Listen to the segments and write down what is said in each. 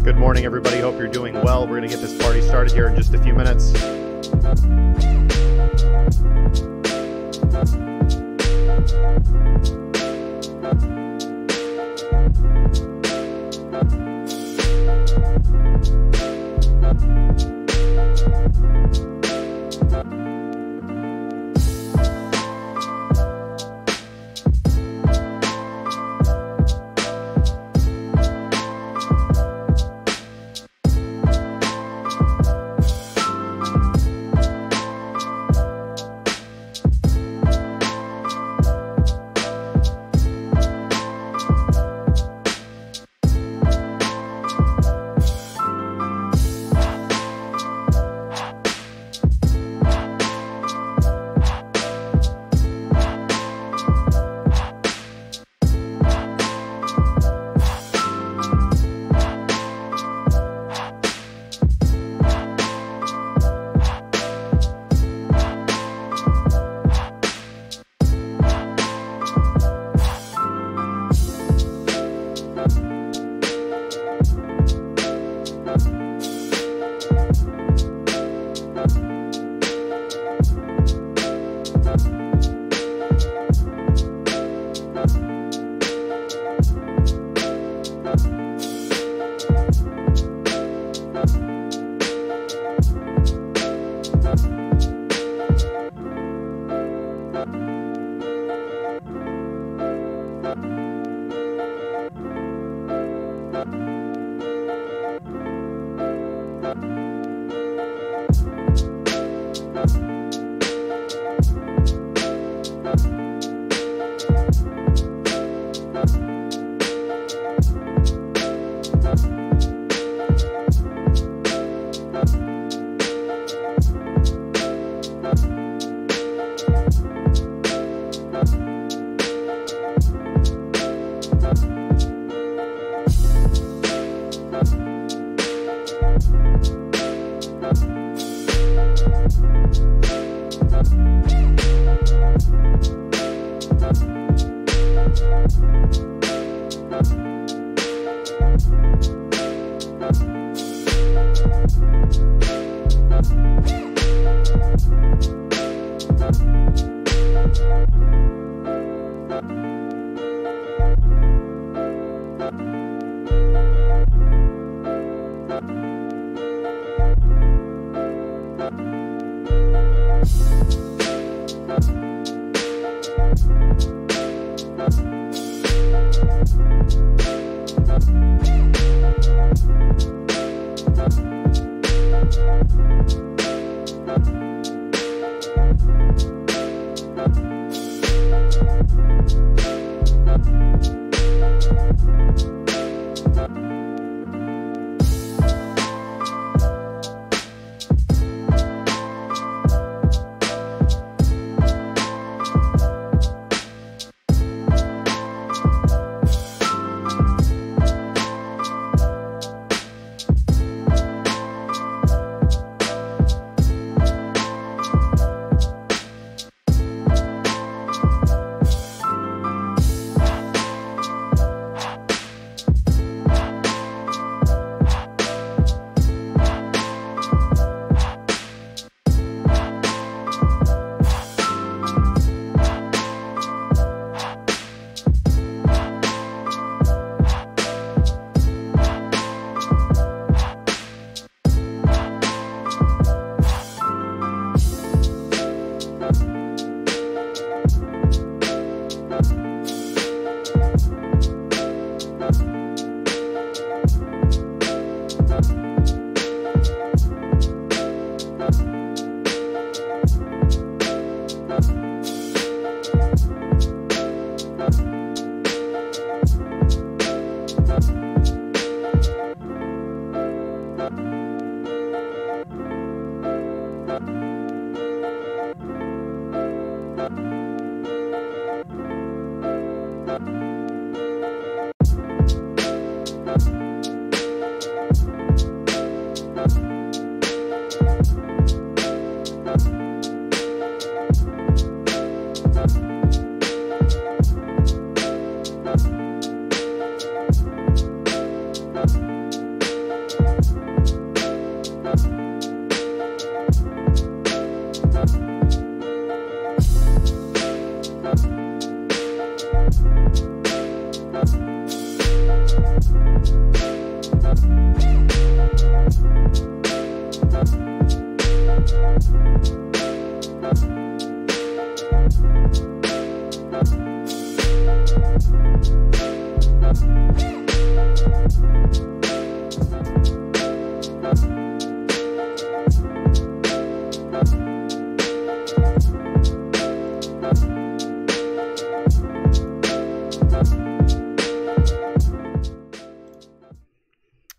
Good morning, everybody. Hope you're doing well. We're going to get this party started here in just a few minutes.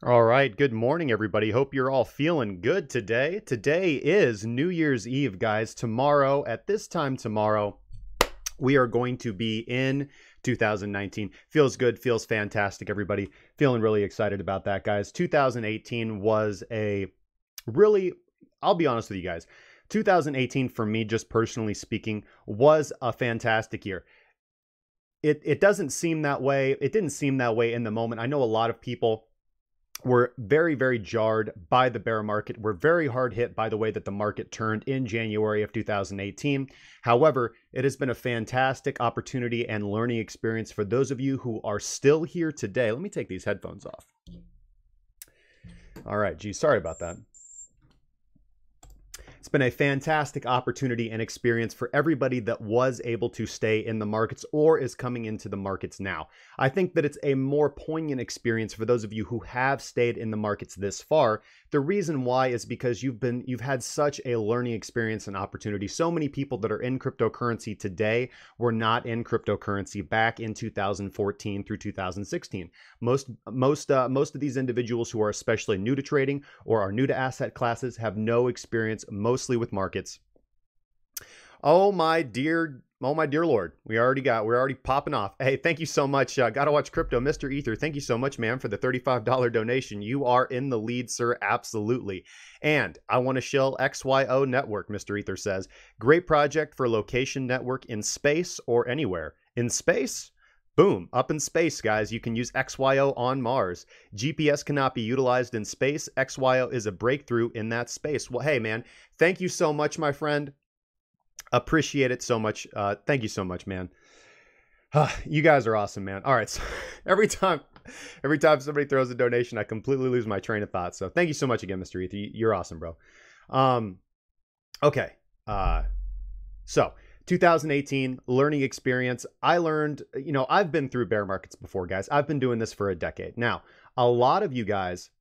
All right, good morning, everybody. Hope you're all feeling good today. Today is New Year's Eve, guys. Tomorrow, at this time tomorrow, we are going to be in 2019. Feels good, feels fantastic, everybody. Feeling really excited about that, guys. 2018 was a really, I'll be honest with you guys, 2018 for me, just personally speaking, was a fantastic year. It doesn't seem that way. It didn't seem that way in the moment. I know a lot of people were very, very jarred by the bear market. We're very hard hit by the way that the market turned in January of 2018. However, it has been a fantastic opportunity and learning experience for those of you who are still here today. Let me take these headphones off. All right, geez, sorry about that. It's been a fantastic opportunity and experience for everybody that was able to stay in the markets or is coming into the markets now. I think that it's a more poignant experience for those of you who have stayed in the markets this far. The reason why is because you've had such a learning experience and opportunity. So many people that are in cryptocurrency today were not in cryptocurrency back in 2014 through 2016. Most of these individuals who are especially new to trading or are new to asset classes have no experience mostly with markets. Oh my dear Lord, we're already popping off. Hey, thank you so much. Gotta watch crypto, Mr. Ether. Thank you so much, man, for the $35 donation. You are in the lead, sir. Absolutely. And I want to shill XYO network, Mr. Ether says. Great project for location network in space or anywhere. In space? Boom, up in space, guys. You can use XYO on Mars. GPS cannot be utilized in space. XYO is a breakthrough in that space. Well, hey, man, thank you so much, my friend. Appreciate it so much. Thank you so much, man. You guys are awesome, man. All right, so every time somebody throws a donation, I completely lose my train of thought. So thank you so much again, Mr. Ether. You're awesome, bro. Okay. So 2018 learning experience. I learned, I've been through bear markets before, guys. I've been doing this for a decade. Now, a lot of you guys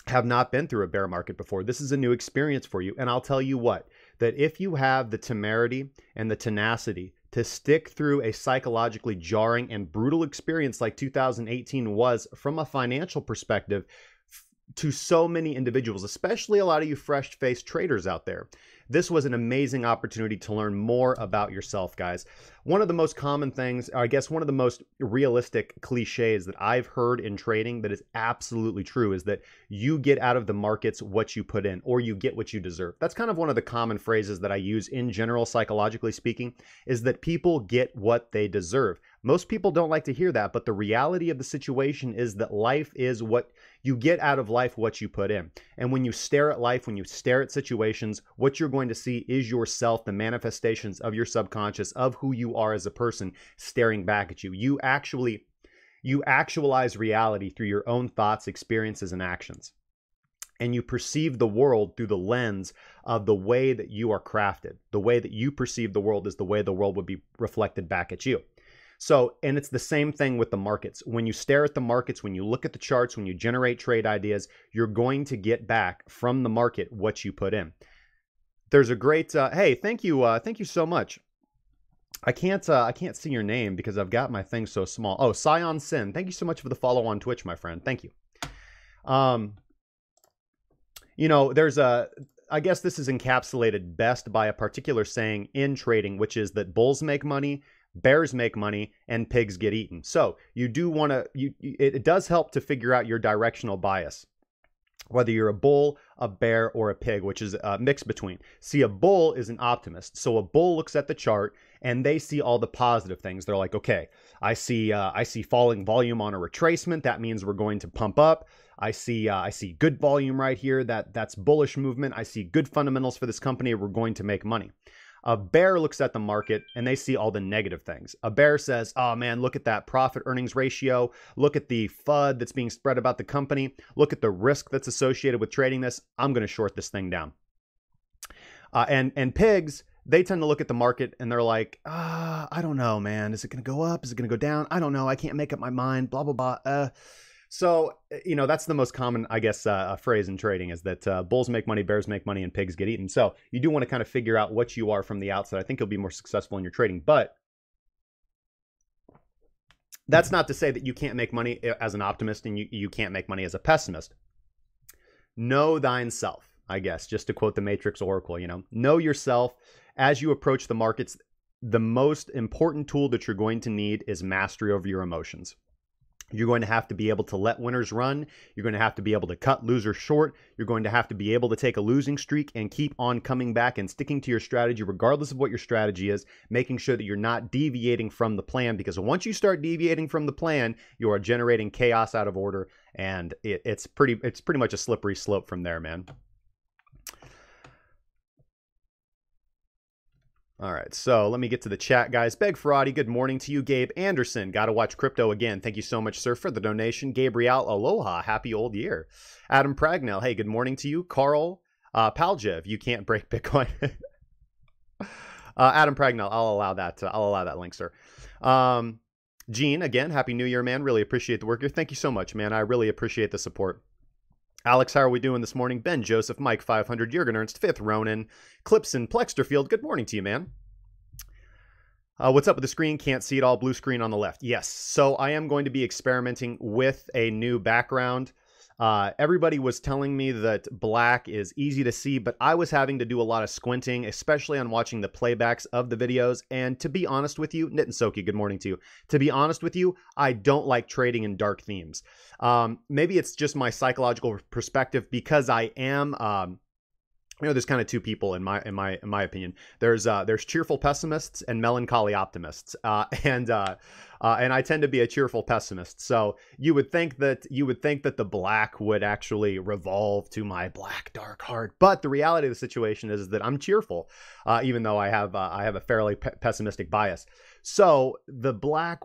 have not been through a bear market before. This is a new experience for you. And I'll tell you what, that if you have the temerity and the tenacity to stick through a psychologically jarring and brutal experience like 2018 was from a financial perspective to so many individuals, especially a lot of you fresh-faced traders out there, this was an amazing opportunity to learn more about yourself, guys. One of the most common things, I guess one of the most realistic cliches that I've heard in trading that is absolutely true is that you get out of the markets what you put in, or you get what you deserve. That's kind of one of the common phrases that I use in general, psychologically speaking, is that people get what they deserve. Most people don't like to hear that, but the reality of the situation is that life is what you get out of life, what you put in. And when you stare at life, when you stare at situations, what you're going to see is yourself, the manifestations of your subconscious, of who you are as a person staring back at you. You actualize reality through your own thoughts, experiences, and actions. And you perceive the world through the lens of the way that you are crafted. The way that you perceive the world is the way the world would be reflected back at you. So, and it's the same thing with the markets. When you stare at the markets, when you look at the charts, when you generate trade ideas, you're going to get back from the market what you put in. There's a great, hey, thank you so much. I can't see your name because I've got my thing so small. Oh, Scion Sin, thank you so much for the follow on Twitch, my friend. Thank you. There's I guess this is encapsulated best by a particular saying in trading, which is that bulls make money, bears make money, and pigs get eaten. So you do want to, it does help to figure out your directional bias, whether you're a bull, a bear, or a pig, which is a mix between. See, a bull is an optimist. So a bull looks at the chart and they see all the positive things. They're like, okay, I see falling volume on a retracement. That means we're going to pump up. I see good volume right here. That's bullish movement. I see good fundamentals for this company. We're going to make money. A bear looks at the market and they see all the negative things. A bear says, oh man, look at that profit earnings ratio. Look at the FUD that's being spread about the company. Look at the risk that's associated with trading this. I'm going to short this thing down. And pigs, they tend to look at the market and they're like, I don't know, man. Is it going to go up? Is it going to go down? I don't know. I can't make up my mind, blah, blah, blah. So, you know, that's the most common, I guess, phrase in trading is that bulls make money, bears make money, and pigs get eaten. So you do want to kind of figure out what you are from the outside. I think you'll be more successful in your trading. But that's not to say that you can't make money as an optimist and you can't make money as a pessimist. Know thine self, I guess, just to quote the Matrix Oracle, you know. Know yourself as you approach the markets. The most important tool that you're going to need is mastery over your emotions. You're going to have to be able to let winners run. You're going to have to be able to cut losers short. You're going to have to be able to take a losing streak and keep on coming back and sticking to your strategy, regardless of what your strategy is, making sure that you're not deviating from the plan, because once you start deviating from the plan, you are generating chaos out of order, and it's pretty much a slippery slope from there, man. All right, so let me get to the chat, guys. Beg Ferrati, good morning to you. Gabe Anderson, got to watch crypto again. Thank you so much, sir, for the donation. Gabriel, aloha, happy old year. Adam Pragnell, hey, good morning to you. Carl Paljev, you can't break Bitcoin. Adam Pragnell, I'll allow that link, sir. Gene, again, happy new year, man. Really appreciate the work here. Thank you so much, man. I really appreciate the support. Alex, how are we doing this morning? Ben, Joseph, Mike, 500, Jurgen Ernst, 5th, Ronan, Clipson, Plexterfield, good morning to you, man. What's up with the screen? Can't see it all. Blue screen on the left. Yes, so I am going to be experimenting with a new background. Everybody was telling me that black is easy to see, but I was having to do a lot of squinting, especially on watching the playbacks of the videos. And to be honest with you, Nitin Soki, good morning to you. To be honest with you, I don't like trading in dark themes. Maybe it's just my psychological perspective, because I am, you know, there's kind of two people in my opinion. There's cheerful pessimists and melancholy optimists, and I tend to be a cheerful pessimist. So you would think that the black would actually revolve to my black dark heart, but the reality of the situation is that I'm cheerful, even though I have a fairly pessimistic bias. So the black,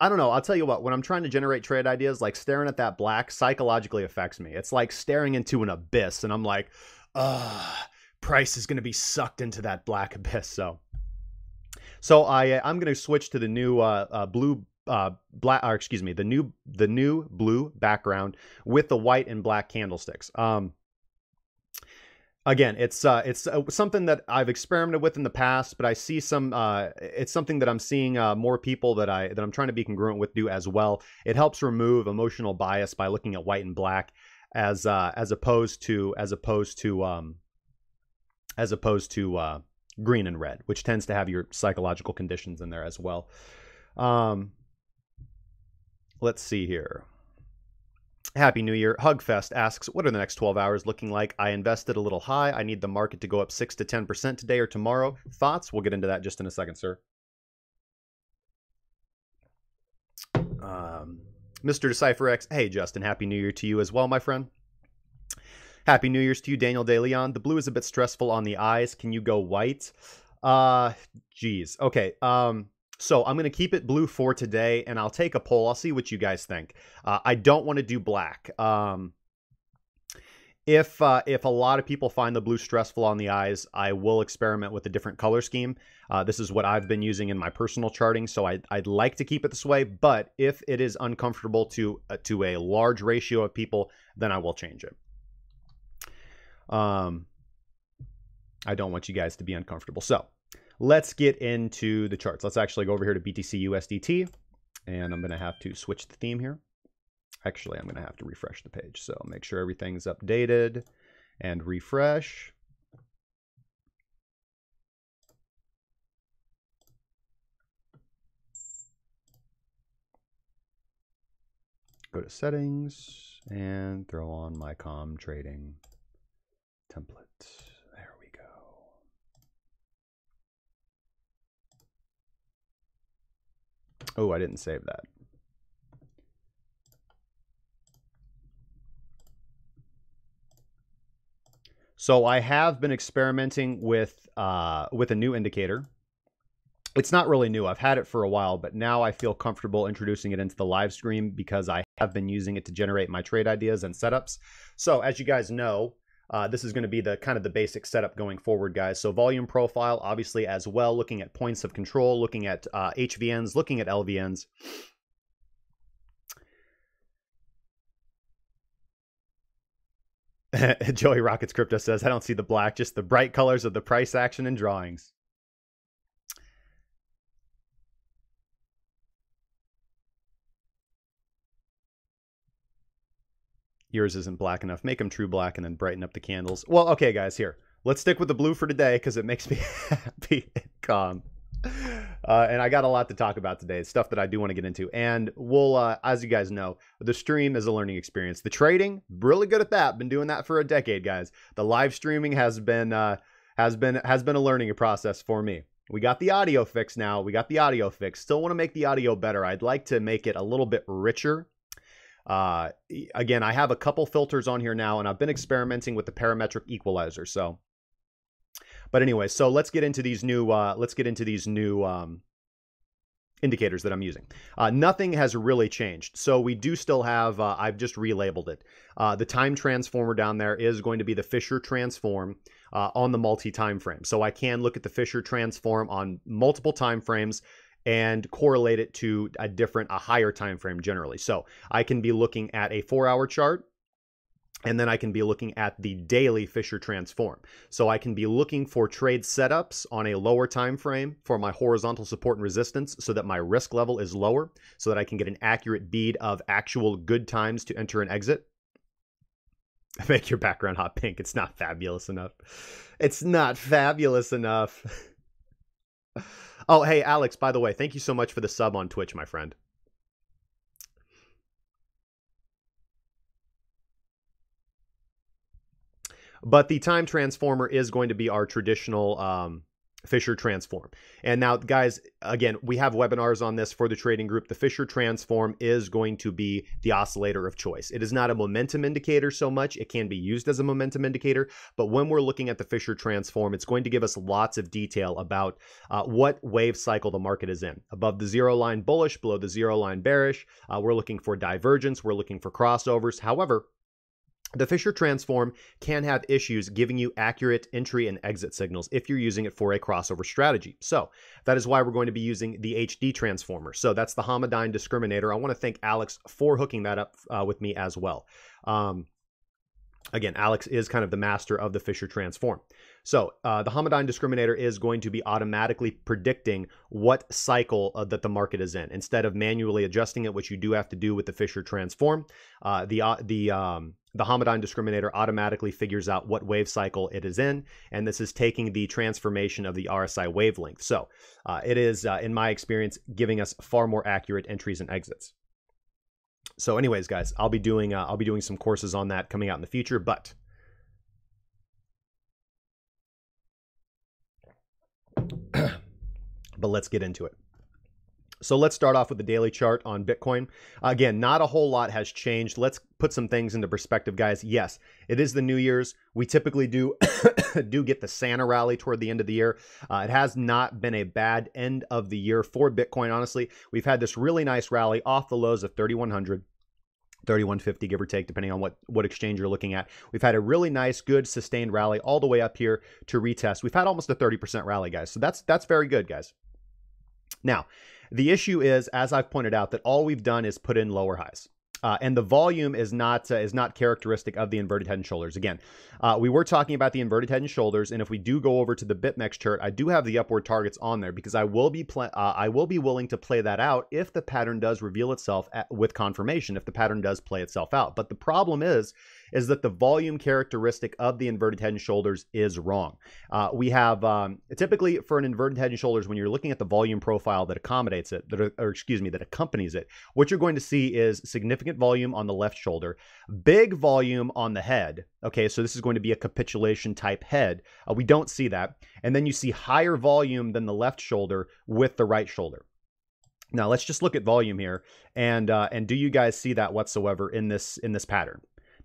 I don't know. I'll tell you what, when I'm trying to generate trade ideas, like staring at that black psychologically affects me. It's like staring into an abyss, and I'm like, price is going to be sucked into that black abyss. So I'm going to switch to the new the new blue background with the white and black candlesticks. Again, it's something that I've experimented with in the past, but I see it's something that I'm seeing more people that I'm trying to be congruent with do as well. It helps remove emotional bias by looking at white and black as opposed to green and red, which tends to have your psychological conditions in there as well. Let's see here. Happy New Year. Hugfest asks, what are the next 12 hours looking like? I invested a little high. I need the market to go up 6 to 10% today or tomorrow. Thoughts? We'll get into that just in a second, sir. Mr. Decipher X, hey, Justin, Happy New Year to you as well, my friend. Happy New Year's to you, Daniel De Leon. The blue is a bit stressful on the eyes. Can you go white? Geez. Okay. So I'm going to keep it blue for today, and I'll take a poll. I'll see what you guys think. I don't want to do black. If a lot of people find the blue stressful on the eyes, I will experiment with a different color scheme. This is what I've been using in my personal charting, so I'd like to keep it this way. But if it is uncomfortable to a large ratio of people, then I will change it. I don't want you guys to be uncomfortable. So let's get into the charts. Let's actually go over here to BTC USDT, and I'm going to have to switch the theme here. Actually, I'm going to have to refresh the page. So make sure everything's updated and refresh. Go to settings and throw on my com trading template. There we go. Oh, I didn't save that. So I have been experimenting with a new indicator. It's not really new. I've had it for a while, but now I feel comfortable introducing it into the live stream because I have been using it to generate my trade ideas and setups. So as you guys know, this is going to be the kind of the basic setup going forward, guys. So volume profile, obviously, as well, looking at points of control, looking at HVNs, looking at LVNs. Joey Rockets Crypto says, I don't see the black, just the bright colors of the price action and drawings. Yours isn't black enough. Make them true black and then brighten up the candles. Well, okay, guys, here. Let's stick with the blue for today because it makes me happy and calm. And I got a lot to talk about today, stuff that I do want to get into. And we'll, as you guys know, the stream is a learning experience. The trading, really good at that. Been doing that for a decade, guys. The live streaming has been a learning process for me. We got the audio fixed now. We got the audio fixed. Still want to make the audio better. I'd like to make it a little bit richer. Again, I have a couple filters on here now, and I've been experimenting with the parametric equalizer. So, but anyway, so let's get into these new indicators that I'm using. Nothing has really changed. So we do still have, I've just relabeled it. The time transformer down there is going to be the Fisher transform on the multi-time frame. So I can look at the Fisher transform on multiple time frames and correlate it to a higher time frame generally. So I can be looking at a 4-hour chart, and then I can be looking at the daily Fisher transform. So I can be looking for trade setups on a lower time frame for my horizontal support and resistance so that my risk level is lower, so that I can get an accurate bead of actual good times to enter and exit. Make your background hot pink. It's not fabulous enough. It's not fabulous enough. Oh, hey, Alex, by the way, thank you so much for the sub on Twitch, my friend. But the time transformer is going to be our traditional Fisher transform. And now, guys, again, we have webinars on this for the trading group. The Fisher transform is going to be the oscillator of choice. It is not a momentum indicator so much. It can be used as a momentum indicator, but when we're looking at the Fisher transform, it's going to give us lots of detail about what wave cycle the market is in. Above the zero line bullish, below the zero line bearish. We're looking for divergence. We're looking for crossovers. However, the Fisher transform can have issues giving you accurate entry and exit signals if you're using it for a crossover strategy. So that is why we're going to be using the HD transformer. So that's the Hamadine discriminator. I want to thank Alex for hooking that up with me as well. Again, Alex is kind of the master of the Fisher transform. So the Hamadine discriminator is going to be automatically predicting what cycle that the market is in. Instead of manually adjusting it, which you do have to do with the Fisher transform, the Hamadine discriminator automatically figures out what wave cycle it is in, and this is taking the transformation of the RSI wavelength. So it is, in my experience, giving us far more accurate entries and exits. So anyways, guys, I'll be doing some courses on that coming out in the future, but let's get into it. So let's start off with the daily chart on Bitcoin. Again, not a whole lot has changed. Let's put some things into perspective, guys. Yes, it is the New Year's. We typically do get the Santa rally toward the end of the year. It has not been a bad end of the year for Bitcoin, honestly. We've had this really nice rally off the lows of 3,100. 3,150, give or take, depending on what exchange you're looking at. We've had a really nice, good, sustained rally all the way up here to retest. We've had almost a 30% rally, guys. So that's very good, guys. Now, the issue is, as I've pointed out, that all we've done is put in lower highs. And the volume is not characteristic of the inverted head and shoulders. Again, we were talking about the inverted head and shoulders, and if we do go over to the BitMEX chart, I do have the upward targets on there because I will be willing to play that out if the pattern does reveal itself with confirmation, if the pattern does play itself out. But the problem is that the volume characteristic of the inverted head and shoulders is wrong. We have typically for an inverted head and shoulders, when you're looking at the volume profile that accommodates it, that accompanies it, what you're going to see is significant volume on the left shoulder, big volume on the head. Okay, so this is going to be a capitulation type head. We don't see that. And then you see higher volume than the left shoulder with the right shoulder. Now let's just look at volume here, and do you guys see that whatsoever in this pattern?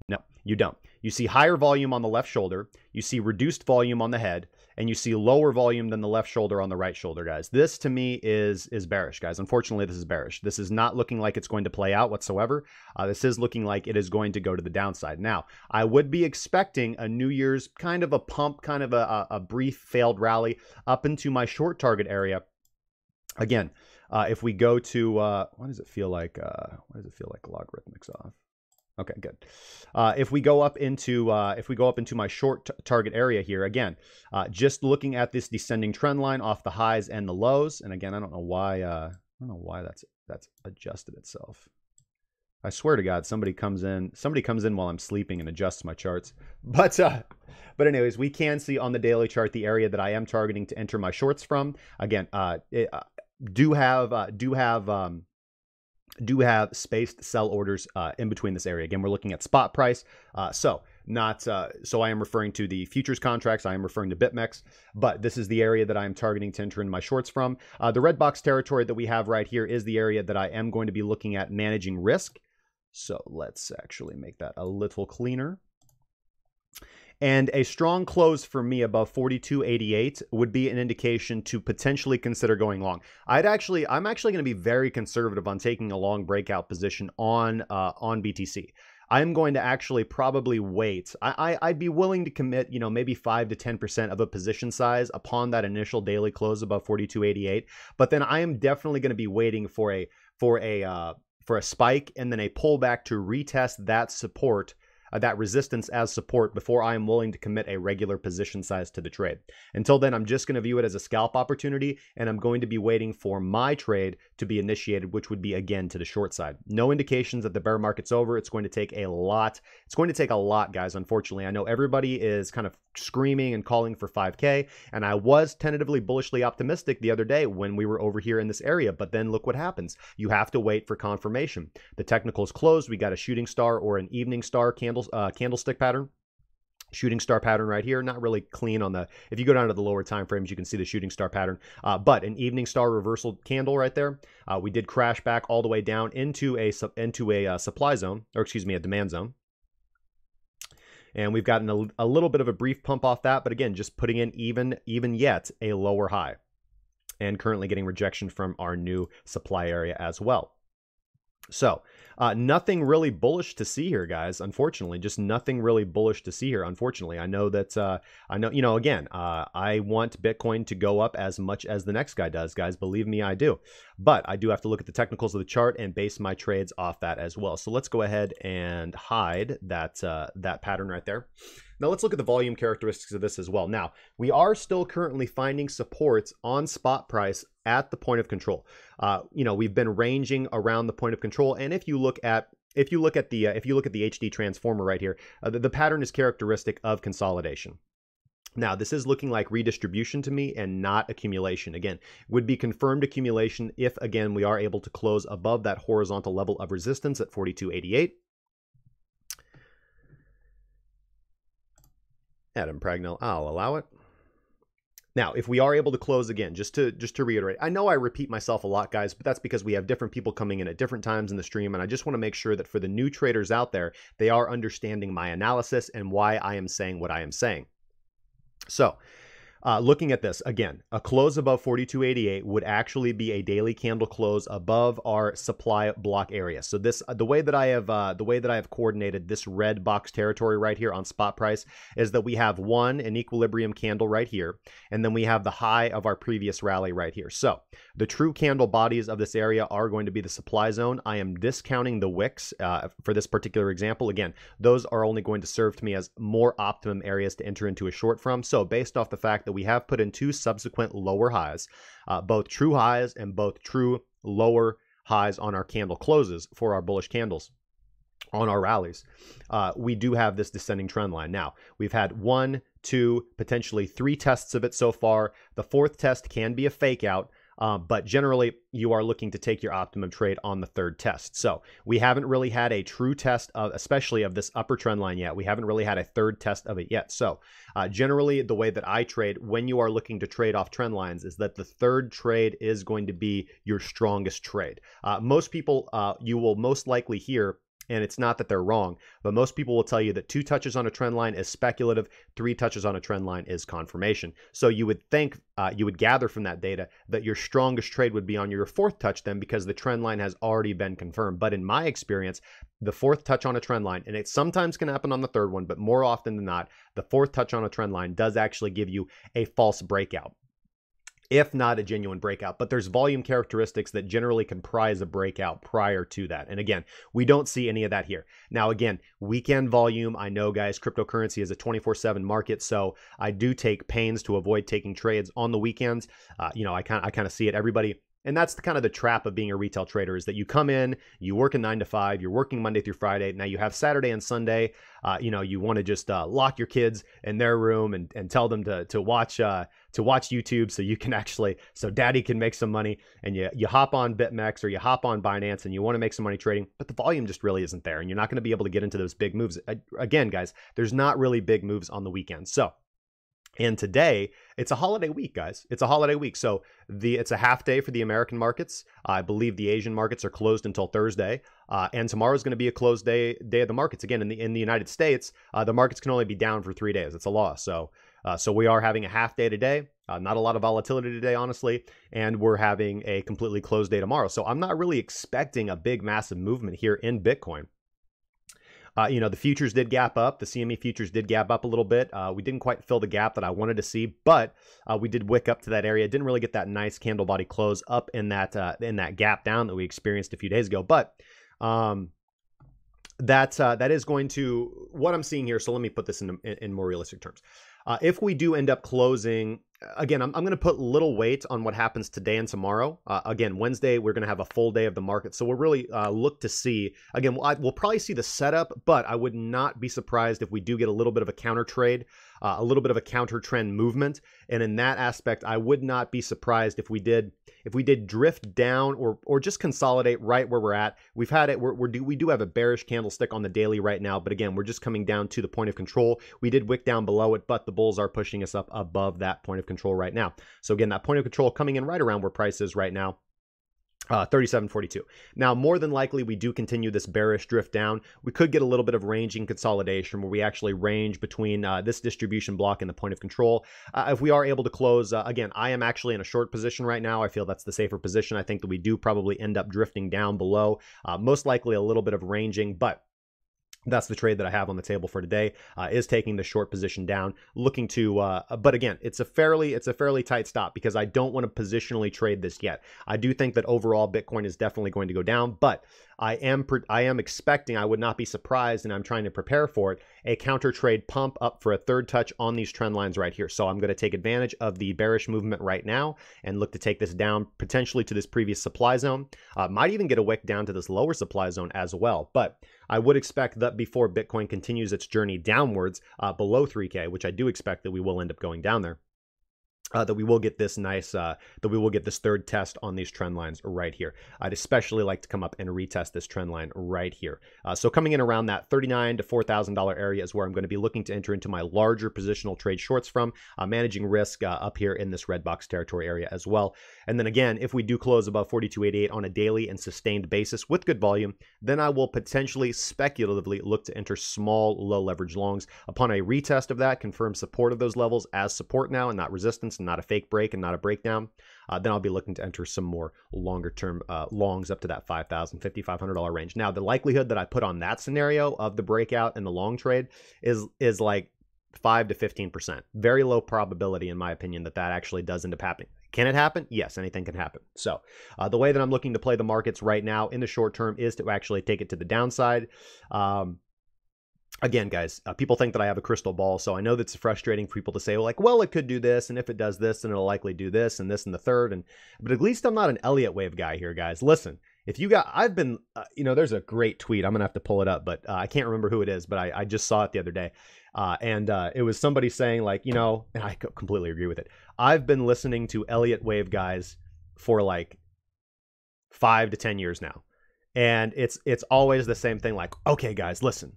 No, you don't. You see higher volume on the left shoulder, you see reduced volume on the head, and you see lower volume than the left shoulder on the right shoulder, guys. This to me is bearish, guys. Unfortunately, this is bearish. This is not looking like it's going to play out whatsoever. This is looking like it is going to go to the downside. Now, I would be expecting a New Year's kind of a pump, kind of a brief failed rally up into my short target area. Again, if we go to, what does it feel like? What does it feel like? Logarithmics off. Okay, good. If we go up into my short target area here, again, just looking at this descending trend line off the highs and the lows, and again, I don't know why that's adjusted itself. I swear to God, somebody comes in while I'm sleeping and adjusts my charts. But anyways, we can see on the daily chart the area that I am targeting to enter my shorts from. Again, do have spaced sell orders in between this area. Again, we're looking at spot price. So I am referring to the futures contracts. I am referring to BitMEX, but this is the area that I am targeting to enter in my shorts from. The red box territory that we have right here is the area that I am going to be looking at managing risk. So let's actually make that a little cleaner. And a strong close for me above 42.88 would be an indication to potentially consider going long. I'm actually going to be very conservative on taking a long breakout position on BTC. I'm going to actually probably wait. I'd be willing to commit, maybe 5 to 10% of a position size upon that initial daily close above 42.88. But then I am definitely going to be waiting for a spike and then a pullback to retest that support, that resistance as support before I am willing to commit a regular position size to the trade. Until then, I'm just going to view it as a scalp opportunity, and I'm going to be waiting for my trade to be initiated, which would be, again, to the short side. No indications that the bear market's over. It's going to take a lot. It's going to take a lot, guys, unfortunately. I know everybody is kind of screaming and calling for 5K, and I was tentatively bullishly optimistic the other day when we were over here in this area, but then look what happens. You have to wait for confirmation. The technical's closed. We got a shooting star or an evening star candlestick pattern. Shooting star pattern right here, not really clean on the, if you go down to the lower time frames, you can see the shooting star pattern, but an evening star reversal candle right there. We did crash back all the way down into a supply zone, or excuse me, a demand zone. And we've gotten a little bit of a brief pump off that, but again, just putting in even yet a lower high, and currently getting rejection from our new supply area as well. So nothing really bullish to see here, guys. Unfortunately, just nothing really bullish to see here. Unfortunately, I know that again, I want Bitcoin to go up as much as the next guy does, guys. Believe me, I do. But I do have to look at the technicals of the chart and base my trades off that as well. So let's go ahead and hide that pattern right there. Now let's look at the volume characteristics of this as well. Now, we are still currently finding supports on spot price at the point of control. We've been ranging around the point of control, and if you look at the HD transformer right here, the pattern is characteristic of consolidation. Now, this is looking like redistribution to me and not accumulation. Again, would be confirmed accumulation if, again, we are able to close above that horizontal level of resistance at 42.88. Adam Pragnell, I'll allow it. Now, if we are able to close again, just to reiterate, I know I repeat myself a lot, guys, but that's because we have different people coming in at different times in the stream, and I just want to make sure that for the new traders out there, they are understanding my analysis and why I am saying what I am saying. So, looking at this again, a close above 42.88 would actually be a daily candle close above our supply block area. So this, the way that I have coordinated this red box territory right here on spot price is that we have an equilibrium candle right here, and then we have the high of our previous rally right here. So the true candle bodies of this area are going to be the supply zone. I am discounting the wicks for this particular example. Again, those are only going to serve to me as more optimum areas to enter into a short from. So based off the fact that we have put in two subsequent lower highs, both true highs and both true lower highs on our candle closes for our bullish candles on our rallies, we do have this descending trend line. Now, we've had 1, 2, potentially 3 tests of it so far. The 4th test can be a fake out, but generally you are looking to take your optimum trade on the 3rd test. So we haven't really had a true test of, especially of this upper trend line yet. We haven't really had a 3rd test of it yet. So generally the way that I trade when you are looking to trade off trend lines is that the 3rd trade is going to be your strongest trade. Most people, you will most likely hear And it's not that they're wrong, but most people will tell you that 2 touches on a trend line is speculative, 3 touches on a trend line is confirmation. So you would think, you would gather from that data that your strongest trade would be on your 4th touch then, because the trend line has already been confirmed. But in my experience, the 4th touch on a trend line, and it sometimes can happen on the 3rd one, but more often than not, the 4th touch on a trend line does actually give you a false breakout, if not a genuine breakout. But there's volume characteristics that generally comprise a breakout prior to that. And again, we don't see any of that here. Now, again, weekend volume, I know, guys, cryptocurrency is a 24/7 market, so I do take pains to avoid taking trades on the weekends. I kind of see it. Everybody. And that's kind of the trap of being a retail trader, is that you come in, you work a 9 to 5, you're working Monday through Friday. Now you have Saturday and Sunday. You want to just lock your kids in their room and tell them to watch YouTube, so you can so daddy can make some money. And you hop on BitMEX or you hop on Binance and you want to make some money trading, but the volume just really isn't there, and you're not going to be able to get into those big moves. Again, guys, there's not really big moves on the weekend. And today, it's a holiday week, guys. It's a holiday week. So it's a half day for the American markets. I believe the Asian markets are closed until Thursday. And tomorrow is going to be a closed day of the markets. Again, in the United States, the markets can only be down for 3 days. It's a law. So we are having a half day today. Not a lot of volatility today, honestly. And we're having a completely closed day tomorrow. So I'm not really expecting a big, massive movement here in Bitcoin. The futures did gap up. The CME futures did gap up a little bit. We didn't quite fill the gap that I wanted to see, but we did wick up to that area. Didn't really get that nice candle body close up in that gap down that we experienced a few days ago. But that is going to what I'm seeing here. So let me put this in more realistic terms. If we do end up closing, again, I'm going to put little weight on what happens today and tomorrow. Again, Wednesday, we're going to have a full day of the market. So we'll really look to see, again, we'll probably see the setup, but I would not be surprised if we do get a little bit of a counter trade, a little bit of a counter trend movement. And in that aspect, I would not be surprised if we did drift down or just consolidate right where we're at. We've had it, we do have a bearish candlestick on the daily right now, but again, we're just coming down to the point of control. We did wick down below it, but the bulls are pushing us up above that point of control right now. So again, that point of control coming in right around where price is right now. 37.42. Now, more than likely, we do continue this bearish drift down. We could get a little bit of ranging consolidation where we actually range between this distribution block and the point of control. If we are able to close, again, I am actually in a short position right now. I feel that's the safer position. I think that we do probably end up drifting down below, most likely a little bit of ranging, but that's the trade that I have on the table for today, is taking the short position down, looking to, but again, it's a fairly tight stop because I don't want to positionally trade this yet. I do think that overall Bitcoin is definitely going to go down, but I am expecting, I would not be surprised, and I'm trying to prepare for it, a counter trade pump up for a 3rd touch on these trend lines right here. So I'm going to take advantage of the bearish movement right now and look to take this down potentially to this previous supply zone. Might even get a wick down to this lower supply zone as well, but I would expect that before Bitcoin continues its journey downwards below 3K, which I do expect that we will end up going down there, that we will get this nice, that we will get this 3rd test on these trend lines right here. I'd especially like to come up and retest this trend line right here. So coming in around that $39,000 to $4,000 area is where I'm going to be looking to enter into my larger positional trade shorts from, managing risk up here in this red box territory area as well. And then again, if we do close above 42.88 on a daily and sustained basis with good volume, then I will potentially speculatively look to enter small, low leverage longs. Upon a retest of that, confirm support of those levels as support now and not resistance, and not a fake break and not a breakdown, then I'll be looking to enter some more longer term longs up to that $5,000, $5,500 range. Now, the likelihood that I put on that scenario of the breakout and the long trade is like 5 to 15%. Very low probability, in my opinion, that actually does end up happening. Can it happen? Yes, anything can happen. So the way that I'm looking to play the markets right now in the short term is to actually take it to the downside. Again, guys, people think that I have a crystal ball, so I know that's frustrating for people to say, well, it could do this, and if it does this, then it'll likely do this and the third. But at least I'm not an Elliott wave guy here, guys. Listen, if you got, I've been, there's a great tweet. I'm gonna have to pull it up, but I can't remember who it is, but I just saw it the other day, and it was somebody saying and I completely agree with it. I've been listening to Elliott wave guys for like 5 to 10 years now, and it's always the same thing. Like, okay, guys, listen.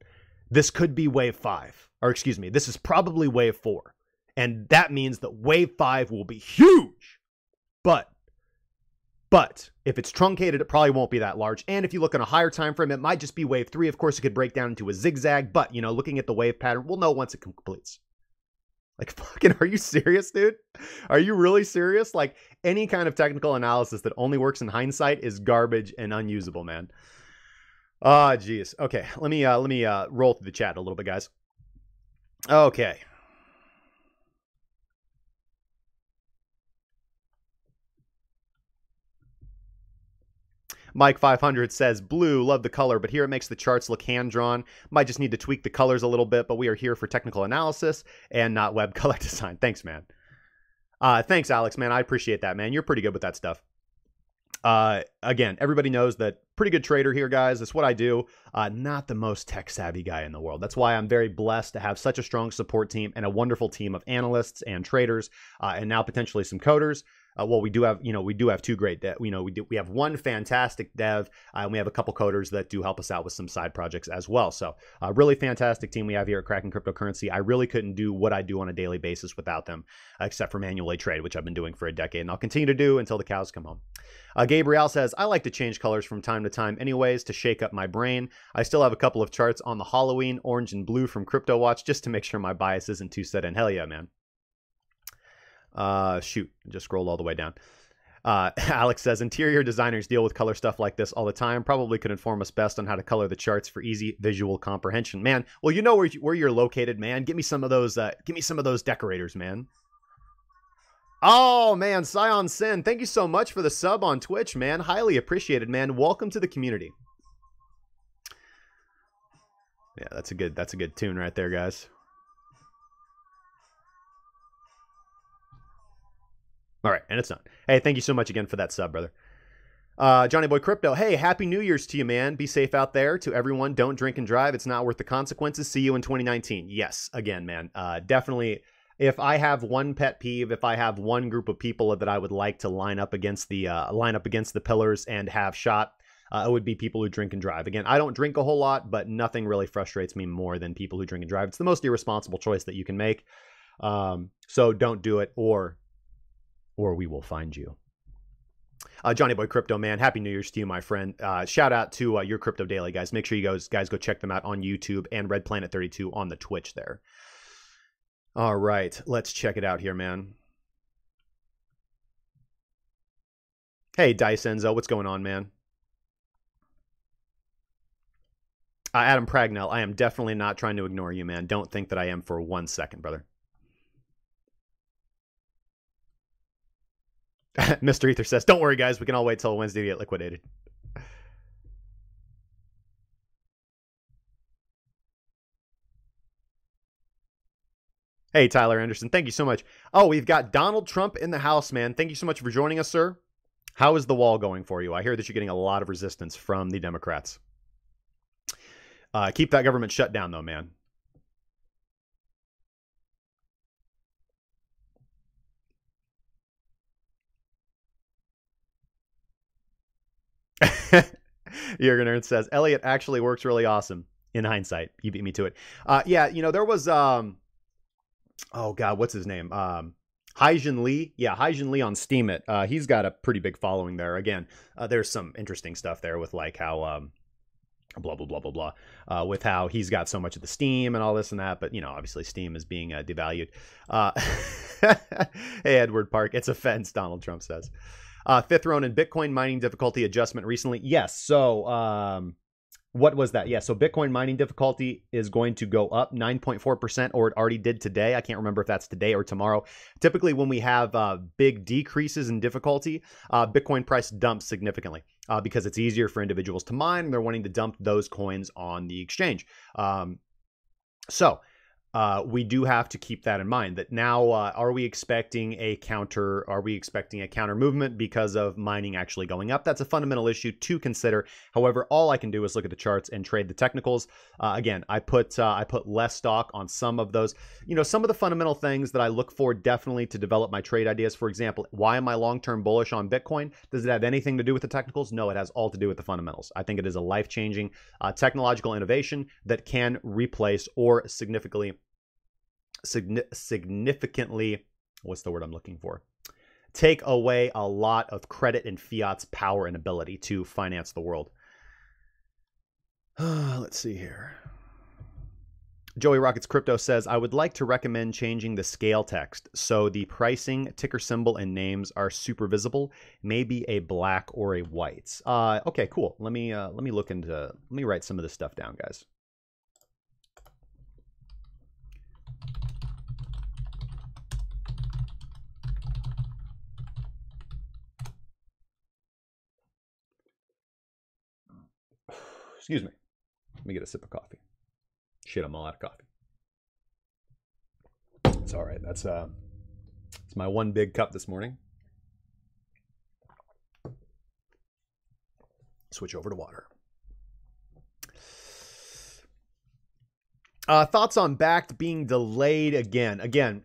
This could be wave 5, or excuse me, this is probably wave 4. And that means that wave 5 will be huge. But But if it's truncated, it probably won't be that large. And if you look on a higher time frame, it might just be wave 3. Of course, it could break down into a zigzag, but, you know, looking at the wave pattern, we'll know once it completes. Like, fucking, are you serious, dude? Are you really serious? Like, any kind of technical analysis that only works in hindsight is garbage and unusable, man. Ah, geez. Okay, let me roll through the chat a little bit, guys. Okay. Mike 500 says, blue, love the color, but here it makes the charts look hand-drawn. Might just need to tweak the colors a little bit, but we are here for technical analysis and not web color design. Thanks, man. Thanks, Alex, man. I appreciate that, man. You're pretty good with that stuff. Again, everybody knows that pretty good trader here, guys. That's what I do. Not the most tech-savvy guy in the world. That's why I'm very blessed to have such a strong support team and a wonderful team of analysts and traders, and now potentially some coders. Well, we do have, two great, we have one fantastic dev, and we have a couple coders that do help us out with some side projects as well. So really fantastic team we have here at Cracking Cryptocurrency. I really couldn't do what I do on a daily basis without them, except for manually trade, which I've been doing for a decade, and I'll continue to do until the cows come home. Gabriel says, I like to change colors from time to time anyways to shake up my brain. I still have a couple of charts on the Halloween, orange and blue from Crypto Watch, just to make sure my bias isn't too set in. Hell yeah, man. Shoot, just scrolled all the way down. Alex says, interior designers deal with color stuff like this all the time. Probably could inform us best on how to color the charts for easy visual comprehension. Man, well, you know where you're located, man. Give me some of those decorators, man. Oh, man, Scion Sin, thank you so much for the sub on Twitch, man. Highly appreciated, man. Welcome to the community. Yeah, that's a good tune right there, guys. All right, and it's done. Hey, thank you so much again for that sub, brother. Johnny Boy Crypto, hey, happy New Year's to you, man. Be safe out there. To everyone, don't drink and drive. It's not worth the consequences. See you in 2019. Yes, again, man. Definitely, if I have one pet peeve, if I have one group of people that I would like to line up against the pillars and have shot, it would be people who drink and drive. Again, I don't drink a whole lot, but nothing really frustrates me more than people who drink and drive. It's the most irresponsible choice that you can make. So don't do it, or we will find you. Johnny Boy Crypto, man, happy New Year's to you, my friend. Shout out to your Crypto Daily, guys. Make sure you guys go check them out on YouTube and Red Planet 32 on the Twitch there. All right, let's check it out here, man. Hey, Dice Enzo, what's going on, man? Adam Pragnell, I am definitely not trying to ignore you, man. Don't think that I am for 1 second, brother. Mr. Ether says, don't worry, guys. We can all wait till Wednesday to get liquidated. Hey, Tyler Anderson. Thank you so much. Oh, we've got Donald Trump in the house, man. Thank you so much for joining us, sir. How is the wall going for you? I hear that you're getting a lot of resistance from the Democrats. Keep that government shut down, though, man. Jürgen Ernst says, Elliot actually works really awesome in hindsight. You beat me to it. Yeah, you know, there was, oh God, what's his name? Haijin Lee. Yeah, Haijin Lee on Steemit. He's got a pretty big following there. Again, there's some interesting stuff there with like how, blah, blah, blah, blah, blah, with how he's got so much of the Steem and all this and that. But, you know, obviously Steem is being devalued. Hey, Edward Park, it's a fence, Donald Trump says. Fifth Ronin, Bitcoin mining difficulty adjustment recently. Yes. So what was that? Yeah. So Bitcoin mining difficulty is going to go up 9.4%, or it already did today. I can't remember if that's today or tomorrow. Typically, when we have big decreases in difficulty, Bitcoin price dumps significantly because it's easier for individuals to mine, and they're wanting to dump those coins on the exchange. We do have to keep that in mind, that now are we expecting a counter movement because of mining actually going up? That's a fundamental issue to consider. However, all I can do is look at the charts and trade the technicals. Again, I put less stock on some of those, you know, some of the fundamental things that I look for definitely to develop my trade ideas. For example, why am I long-term bullish on Bitcoin? Does it have anything to do with the technicals? No, it has all to do with the fundamentals. I think it is a life-changing technological innovation that can replace or significantly, what's the word I'm looking for? take away a lot of credit and fiat's power and ability to finance the world. Let's see here. Joey Rockets Crypto says, I would like to recommend changing the scale text so the pricing, ticker symbol, and names are super visible. Maybe a black or a white. Okay, cool. Let me write some of this stuff down, guys. Excuse me. Let me get a sip of coffee. Shit, I'm all out of coffee. It's all right. It's my one big cup this morning. Switch over to water. Thoughts on Bakkt being delayed again?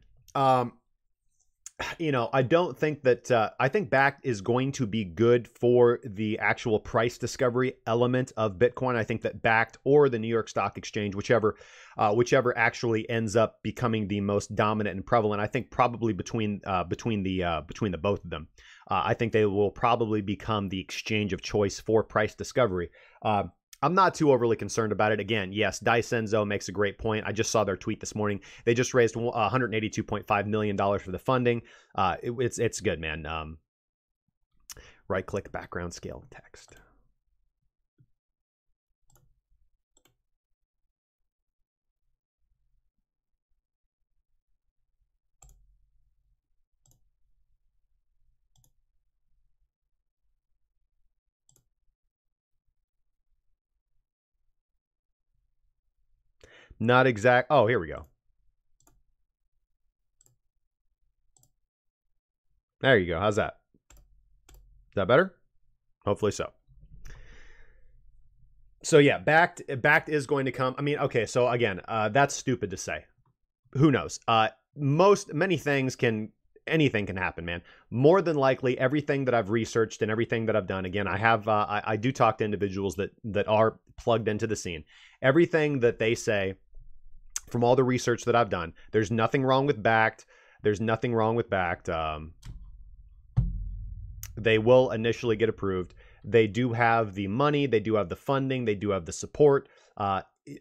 You know, I don't think that, I think Bakkt is going to be good for the actual price discovery element of Bitcoin. I think that Bakkt or the New York Stock Exchange, whichever actually ends up becoming the most dominant and prevalent, I think probably between the both of them, I think they will probably become the exchange of choice for price discovery. I'm not too overly concerned about it. Again, yes, Daisenzo makes a great point. I just saw their tweet this morning. They just raised $182.5 million for the funding. It's good, man. Right-click background scale text. Not exact. Oh, here we go. There you go. How's that? Is that better? Hopefully so. So yeah, Bakkt is going to come. I mean, okay. So again, that's stupid to say. Who knows? Anything can happen, man. More than likely, everything that I've researched and everything that I've done. Again, I do talk to individuals that are plugged into the scene. Everything that they say, from all the research that I've done, there's nothing wrong with Bakkt. There's nothing wrong with Bakkt. They will initially get approved. They do have the money. They do have the funding. They do have the support.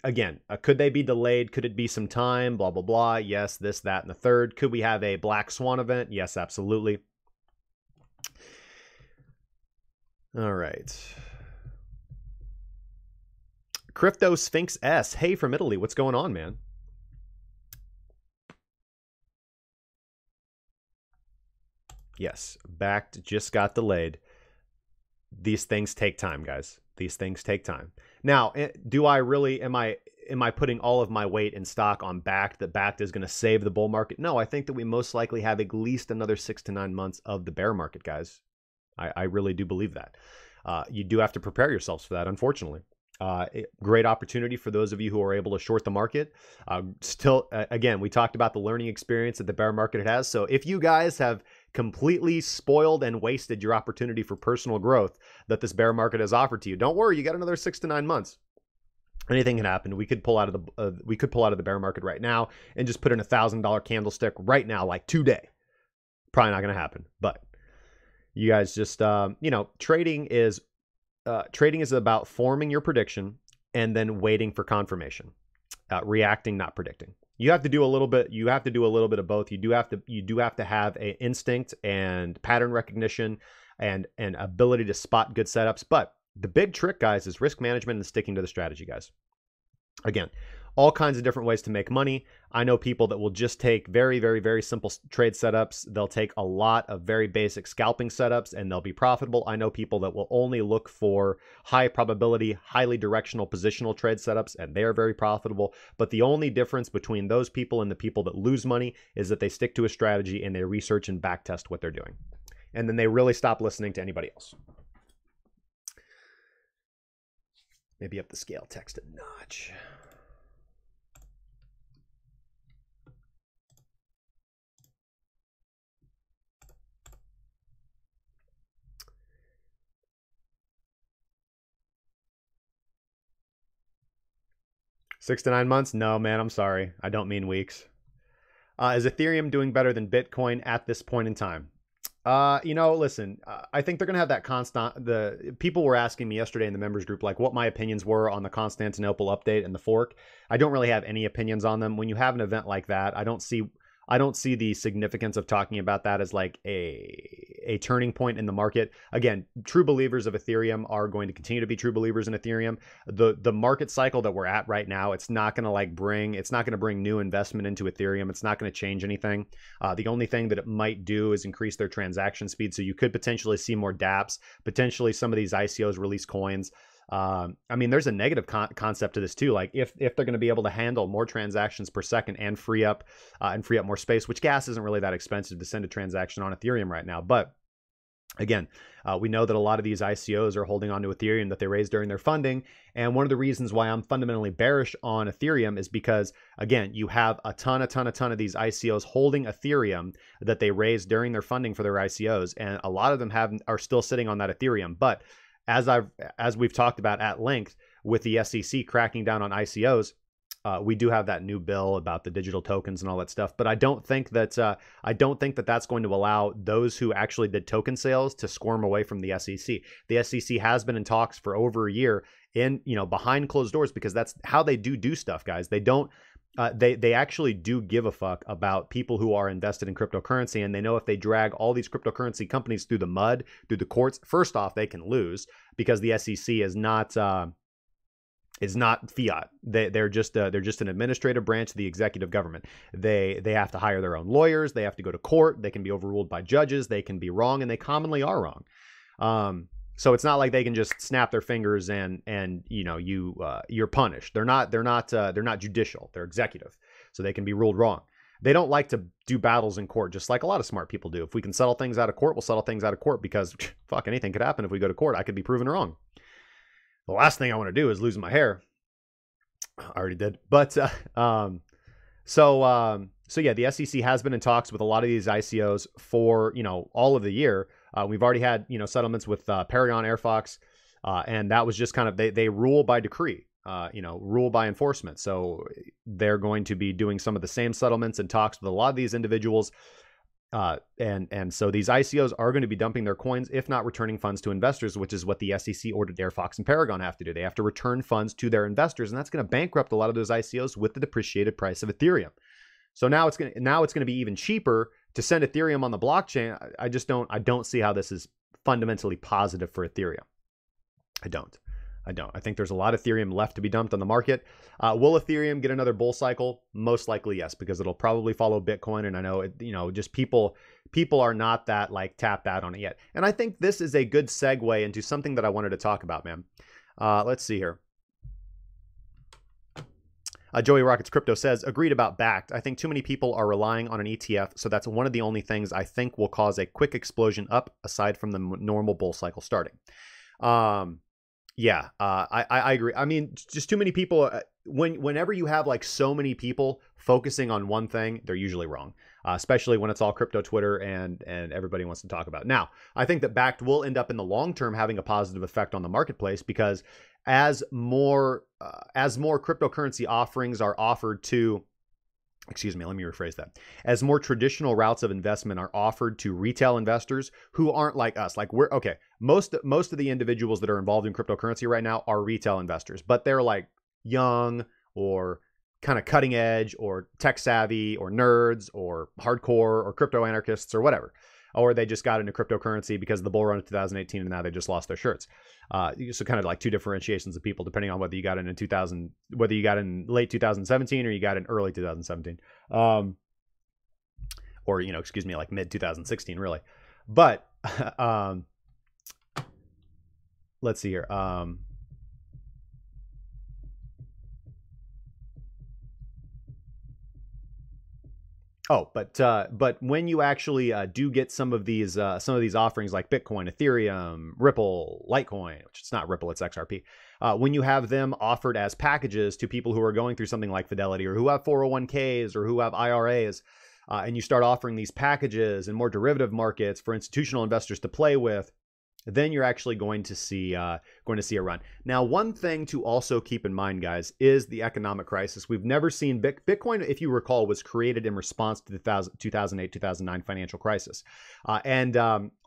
Again, could they be delayed? Could it be some time? Blah, blah, blah. Yes, this, that, and the third. Could we have a Black Swan event? Yes, absolutely. All right. Crypto Sphinx S. Hey, from Italy. What's going on, man? Yes, Bakkt just got delayed. These things take time, guys. These things take time. Now, do I really, am I putting all of my weight in stock on Bakkt, that Bakkt is going to save the bull market? No, I think that we most likely have at least another 6 to 9 months of the bear market, guys. I really do believe that. You do have to prepare yourselves for that, unfortunately. Great opportunity for those of you who are able to short the market. Still, again, we talked about the learning experience that the bear market has. So if you guys have completely spoiled and wasted your opportunity for personal growth that this bear market has offered to you, don't worry, you got another 6 to 9 months. Anything can happen. We could pull out of the bear market right now and just put in $1,000 candlestick right now, like today. Probably not going to happen, but you guys just, you know, trading is about forming your prediction and then waiting for confirmation, reacting, not predicting. You have to do a little bit. You have to do a little bit of both. You do have to have an instinct and pattern recognition and an ability to spot good setups. But the big trick, guys, is risk management and sticking to the strategy, guys. Again, all kinds of different ways to make money. I know people that will just take very, very, very simple trade setups. They'll take a lot of very basic scalping setups and they'll be profitable. I know people that will only look for high probability, highly directional positional trade setups, and they are very profitable. But the only difference between those people and the people that lose money is that they stick to a strategy and they research and backtest what they're doing. And then they really stop listening to anybody else. Maybe up the scale text a notch. Six to 9 months? No, man, I'm sorry. I don't mean weeks. Is Ethereum doing better than Bitcoin at this point in time? Listen, I think they're going to have that constant. The people were asking me yesterday in the members group, like what my opinions were on the Constantinople update and the fork. I don't really have any opinions on them. When you have an event like that, I don't see the significance of talking about that as like a turning point in the market. Again, true believers of Ethereum are going to continue to be true believers in Ethereum. The market cycle that we're at right now, it's not going to bring new investment into Ethereum. It's not going to change anything. The only thing that it might do is increase their transaction speed. So you could potentially see more dApps, potentially some of these ICOs release coins. There's a negative concept to this too. Like if they're going to be able to handle more transactions per second and free up more space, which gas isn't really that expensive to send a transaction on Ethereum right now. But again, we know that a lot of these ICOs are holding on to Ethereum that they raised during their funding. And one of the reasons why I'm fundamentally bearish on Ethereum is because, again, you have a ton of these ICOs holding Ethereum that they raised during their funding for their ICOs. And a lot of them are still sitting on that Ethereum. But as we've talked about at length with the SEC cracking down on ICOs, we do have that new bill about the digital tokens and all that stuff. But I don't think that that's going to allow those who actually did token sales to squirm away from the SEC. The SEC has been in talks for over a year behind closed doors, because that's how they do stuff, guys. They don't. They actually do give a fuck about people who are invested in cryptocurrency, and they know if they drag all these cryptocurrency companies through the mud, through the courts, first off, they can lose because the SEC is not fiat. They're just an administrative branch of the executive government. They have to hire their own lawyers. They have to go to court. They can be overruled by judges. They can be wrong, and they commonly are wrong. So it's not like they can just snap their fingers and you're punished. They're not judicial. They're executive, so they can be ruled wrong. They don't like to do battles in court, just like a lot of smart people do. If we can settle things out of court, we'll settle things out of court, because fuck, anything could happen if we go to court. I could be proven wrong. The last thing I want to do is lose my hair. I already did, but yeah, the SEC has been in talks with a lot of these ICOs for all of the year. We've already had settlements with Paragon, Airfox, and that was just kind of they rule by decree, rule by enforcement. So they're going to be doing some of the same settlements and talks with a lot of these individuals, and so these ICOs are going to be dumping their coins, if not returning funds to investors, which is what the SEC ordered Airfox and Paragon have to do. They have to return funds to their investors, and that's going to bankrupt a lot of those ICOs with the depreciated price of Ethereum. So now it's going to be even cheaper to send Ethereum on the blockchain. I don't see how this is fundamentally positive for Ethereum. I don't. I think there's a lot of Ethereum left to be dumped on the market. Will Ethereum get another bull cycle? Most likely, yes, because it'll probably follow Bitcoin. And I know just people are not that like tapped out on it yet. And I think this is a good segue into something that I wanted to talk about, man. Let's see here. Joey Rockets Crypto says, agreed about Bakkt. I think too many people are relying on an ETF, so that's one of the only things I think will cause a quick explosion up, aside from the normal bull cycle starting. I agree. I mean, just too many people. Whenever you have like so many people focusing on one thing, they're usually wrong, especially when it's all crypto Twitter and everybody wants to talk about it. Now, I think that Bakkt will end up in the long term having a positive effect on the marketplace, because as more cryptocurrency offerings are offered to, excuse me, let me rephrase that. As more traditional routes of investment are offered to retail investors who aren't like us, like most of the individuals that are involved in cryptocurrency right now are retail investors, but they're like young or kind of cutting edge or tech savvy or nerds or hardcore or crypto anarchists or whatever. Or they just got into cryptocurrency because of the bull run of 2018 and now they just lost their shirts. So kind of like two differentiations of people, depending on whether you got in whether you got in late 2017 or you got in early 2017. Or, like mid 2016, really. But let's see here. But when you actually do get some of these offerings like Bitcoin, Ethereum, Ripple, Litecoin, which it's not Ripple, it's XRP. When you have them offered as packages to people who are going through something like Fidelity or who have 401ks or who have IRAs, and you start offering these packages and more derivative markets for institutional investors to play with, then you're actually going to see a run. Now, one thing to also keep in mind, guys, is the economic crisis. We've never seen Bitcoin, if you recall, was created in response to the 2008-2009 financial crisis, and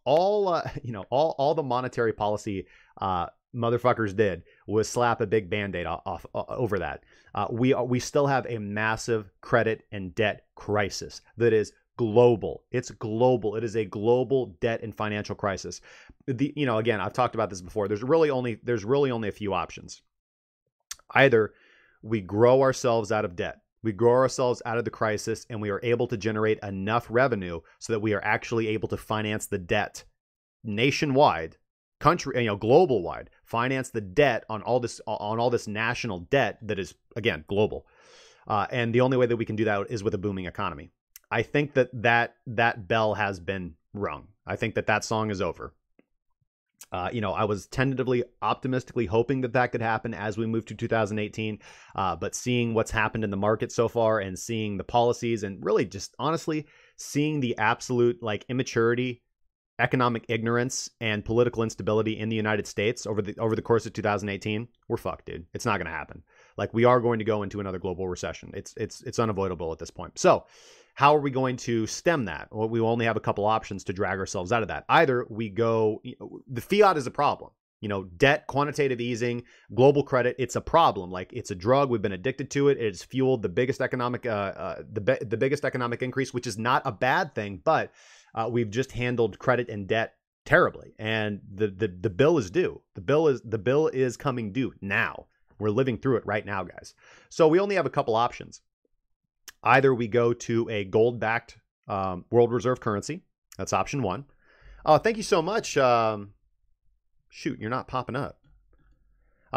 all the monetary policy motherfuckers did was slap a big band-aid off over that. We still have a massive credit and debt crisis that is global. It's global. It is a global debt and financial crisis. Again, I've talked about this before. There's really only a few options. Either we grow ourselves out of debt, we grow ourselves out of the crisis, and we are able to generate enough revenue so that we are actually able to finance the debt nationwide, global wide, finance the debt on all this national debt that is, again, global. And the only way that we can do that is with a booming economy. I think that bell has been rung. I think that song is over. I was tentatively, optimistically hoping that could happen as we move to 2018. But seeing what's happened in the market so far and seeing the policies and really just honestly seeing the absolute immaturity, economic ignorance, and political instability in the United States over the course of 2018, we're fucked, dude. It's not going to happen. We are going to go into another global recession. It's unavoidable at this point. So how are we going to stem that? Well, we only have a couple options to drag ourselves out of that. Either we go, the fiat is a problem. Debt, quantitative easing, global credit, it's a problem. It's a drug. We've been addicted to it. It has fueled the biggest economic, the biggest economic increase, which is not a bad thing, but we've just handled credit and debt terribly. And the bill is due. The bill is coming due now. We're living through it right now, guys. So we only have a couple options. Either we go to a gold-backed world reserve currency. That's option one. Oh, thank you so much. Shoot, you're not popping up.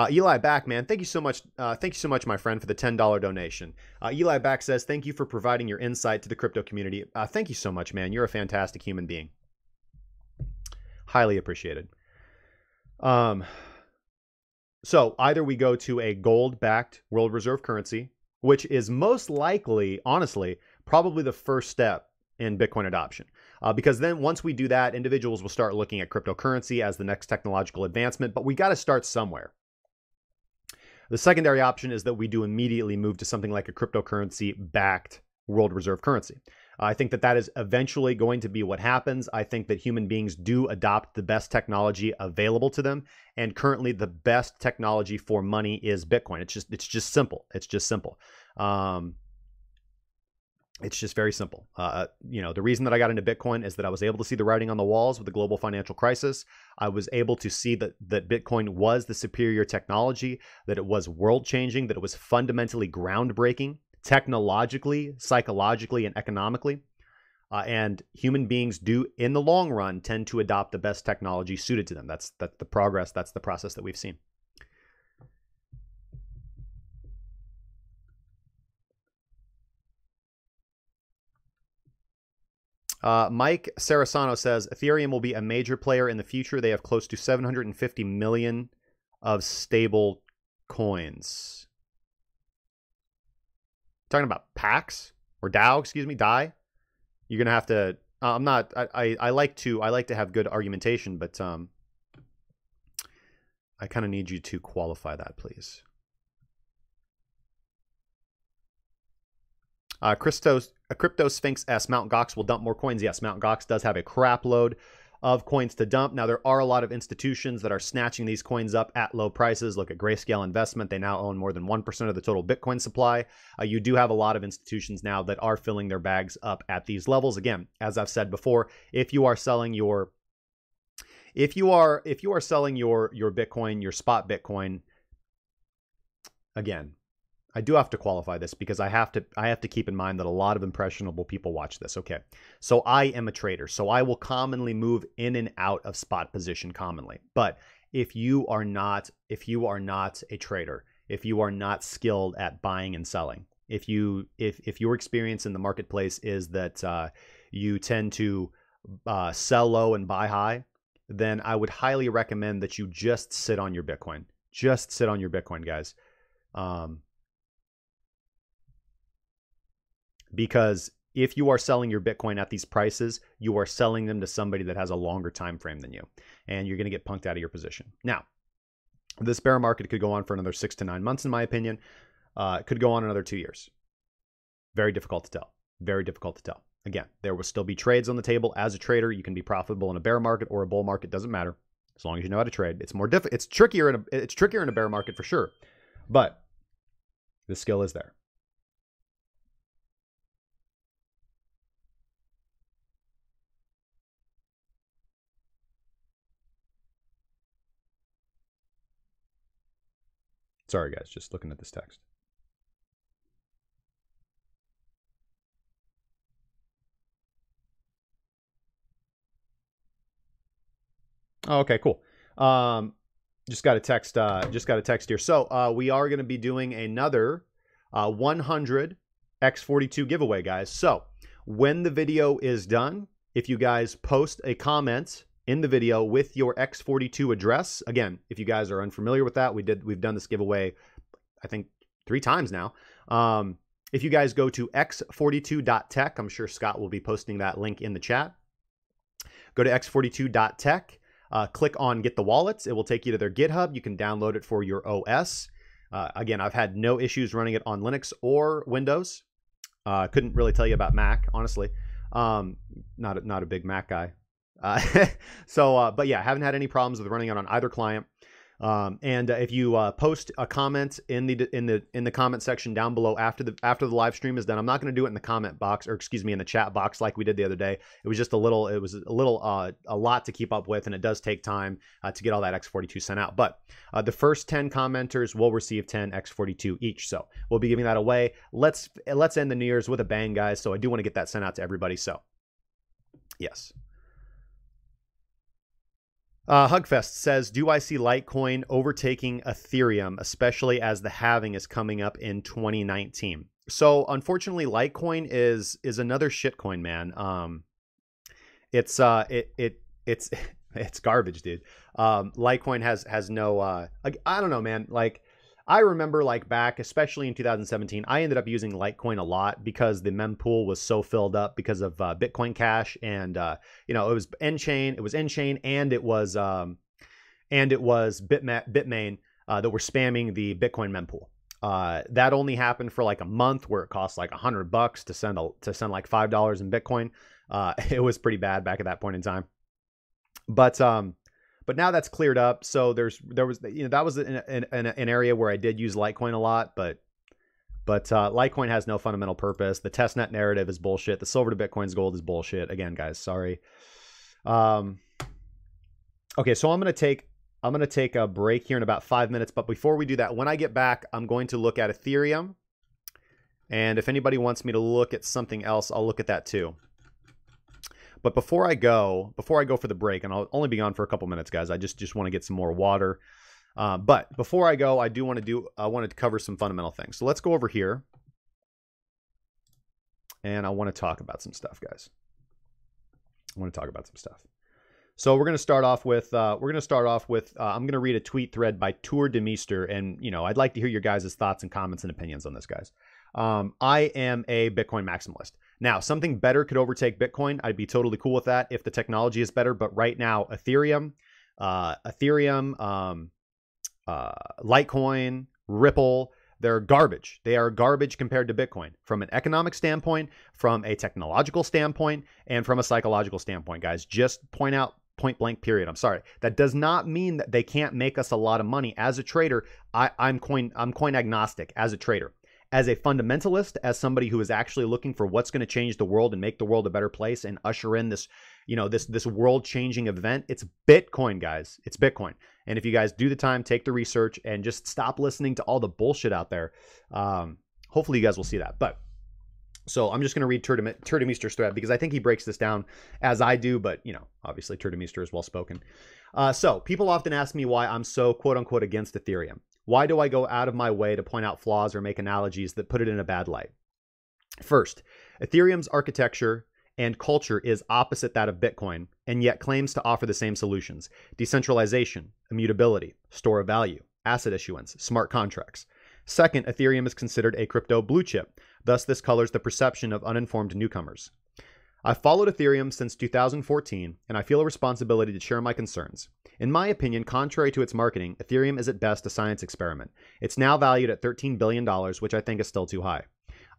Eli Back, man, thank you so much. Thank you so much, my friend, for the $10 donation. Eli Back says, thank you for providing your insight to the crypto community. Thank you so much, man. You're a fantastic human being. Highly appreciated. So either we go to a gold-backed world reserve currency, which is most likely, honestly, probably the first step in Bitcoin adoption. Because then once we do that, individuals will start looking at cryptocurrency as the next technological advancement, but we got to start somewhere. The secondary option is that we do immediately move to something like a cryptocurrency-backed world reserve currency. I think that is eventually going to be what happens. I think that human beings do adopt the best technology available to them. And currently the best technology for money is Bitcoin. It's just simple. It's just simple. It's just very simple. The reason that I got into Bitcoin is that I was able to see the writing on the walls with the global financial crisis. I was able to see that Bitcoin was the superior technology, that it was world-changing, that it was fundamentally groundbreaking, technologically, psychologically, and economically. And human beings do, in the long run, tend to adopt the best technology suited to them. That's the progress. That's the process that we've seen. Mike Sarasano says, Ethereum will be a major player in the future. They have close to 750 million of stable coins. Talking about PAX or DAO, excuse me, DAI. You're gonna have to. I like to have good argumentation, but I kind of need you to qualify that, please. Crypto Sphinx S. Mt. Gox will dump more coins. Yes, Mt. Gox does have a crap load of coins to dump. Now, there are a lot of institutions that are snatching these coins up at low prices. Look at Grayscale Investment. They now own more than 1% of the total Bitcoin supply. You do have a lot of institutions now that are filling their bags up at these levels. Again, as I've said before, if you are selling your Bitcoin, your spot Bitcoin, again, I do have to qualify this because I have to keep in mind that a lot of impressionable people watch this. Okay. So I am a trader. So I will commonly move in and out of spot position commonly. But if you are not a trader, if you are not skilled at buying and selling, if your experience in the marketplace is that you tend to sell low and buy high, then I would highly recommend that you just sit on your Bitcoin. Just sit on your Bitcoin, guys. Because if you are selling your Bitcoin at these prices, you are selling them to somebody that has a longer time frame than you, and you're going to get punked out of your position. Now, this bear market could go on for another 6 to 9 months, in my opinion. It could go on another 2 years. Very difficult to tell. Very difficult to tell. Again, there will still be trades on the table. As a trader, you can be profitable in a bear market or a bull market. Doesn't matter, as long as you know how to trade. It's more it's trickier in a bear market for sure, but the skill is there. Sorry, guys, just looking at this text. Oh, okay, cool. Just got a text. Here. So we are going to be doing another 100 X42 giveaway, guys. So when the video is done, if you guys post a comment in the video with your X42 address, again, if you guys are unfamiliar with that, we've done this giveaway, I think 3 times now. If you guys go to x42.tech, I'm sure Scott will be posting that link in the chat. Go to x42.tech. Click on Get the Wallets. It will take you to their GitHub. You can download it for your OS. Again, I've had no issues running it on Linux or Windows. Couldn't really tell you about Mac, honestly. Not a big Mac guy. But yeah, haven't had any problems with running it on either client. And if you post a comment in the comment section down below after the live stream is done, I'm not going to do it in the comment box, or excuse me, in the chat box like we did the other day. It was just a lot to keep up with, and it does take time to get all that X42 sent out. But the first 10 commenters will receive 10 X42 each. So we'll be giving that away. Let's end the New Year's with a bang, guys. So I do want to get that sent out to everybody. So yes. Hugfest says, do I see Litecoin overtaking Ethereum, especially as the halving is coming up in 2019? So unfortunately, Litecoin is another shitcoin, man. It's garbage, dude. Litecoin has no I don't know, man. Like, I remember, like, back, especially in 2017, I ended up using Litecoin a lot because the mempool was so filled up because of Bitcoin Cash, and you know, it was N-Chain, and it was Bitmain that were spamming the Bitcoin mempool. That only happened for like a month, where it cost like $100 to send like $5 in Bitcoin. It was pretty bad back at that point in time. But now that's cleared up. So there was, you know, that was an area where I did use Litecoin a lot, but Litecoin has no fundamental purpose. The testnet narrative is bullshit. The silver to Bitcoin's gold is bullshit. Again, guys, sorry. Okay, so I'm gonna take a break here in about 5 minutes. But before we do that, when I get back, I'm going to look at Ethereum. And if anybody wants me to look at something else, I'll look at that too. But before I go for the break, and I'll only be on for a couple minutes, guys. I just want to get some more water. But before I go, I wanted to cover some fundamental things. So let's go over here, and I want to talk about some stuff, guys. So we're going to start off with I'm going to read a tweet thread by Tour de Meester, and you know, I'd like to hear your guys' thoughts and comments and opinions on this, guys. I am a Bitcoin maximalist. Now, something better could overtake Bitcoin. I'd be totally cool with that if the technology is better. But right now, Ethereum, Litecoin, Ripple, they're garbage. They are garbage compared to Bitcoin from an economic standpoint, from a technological standpoint, and from a psychological standpoint, guys. Just point blank, period. I'm sorry. That does not mean that they can't make us a lot of money. As a trader, I'm coin agnostic as a trader. As a fundamentalist, as somebody who is actually looking for what's going to change the world and make the world a better place and usher in this, you know, this world-changing event, it's Bitcoin, guys. It's Bitcoin. And if you guys do the time, take the research, and just stop listening to all the bullshit out there, hopefully you guys will see that. But so I'm just going to read Tour de Meester's thread because I think he breaks this down as I do, but, you know, obviously Tour de Meester is well-spoken. So people often ask me why I'm so quote-unquote against Ethereum. Why do I go out of my way to point out flaws or make analogies that put it in a bad light? First, Ethereum's architecture and culture is opposite that of Bitcoin, and yet claims to offer the same solutions: decentralization, immutability, store of value, asset issuance, smart contracts. Second, Ethereum is considered a crypto blue chip. Thus, this colors the perception of uninformed newcomers. I've followed Ethereum since 2014, and I feel a responsibility to share my concerns. In my opinion, contrary to its marketing, Ethereum is at best a science experiment. It's now valued at $13 billion, which I think is still too high.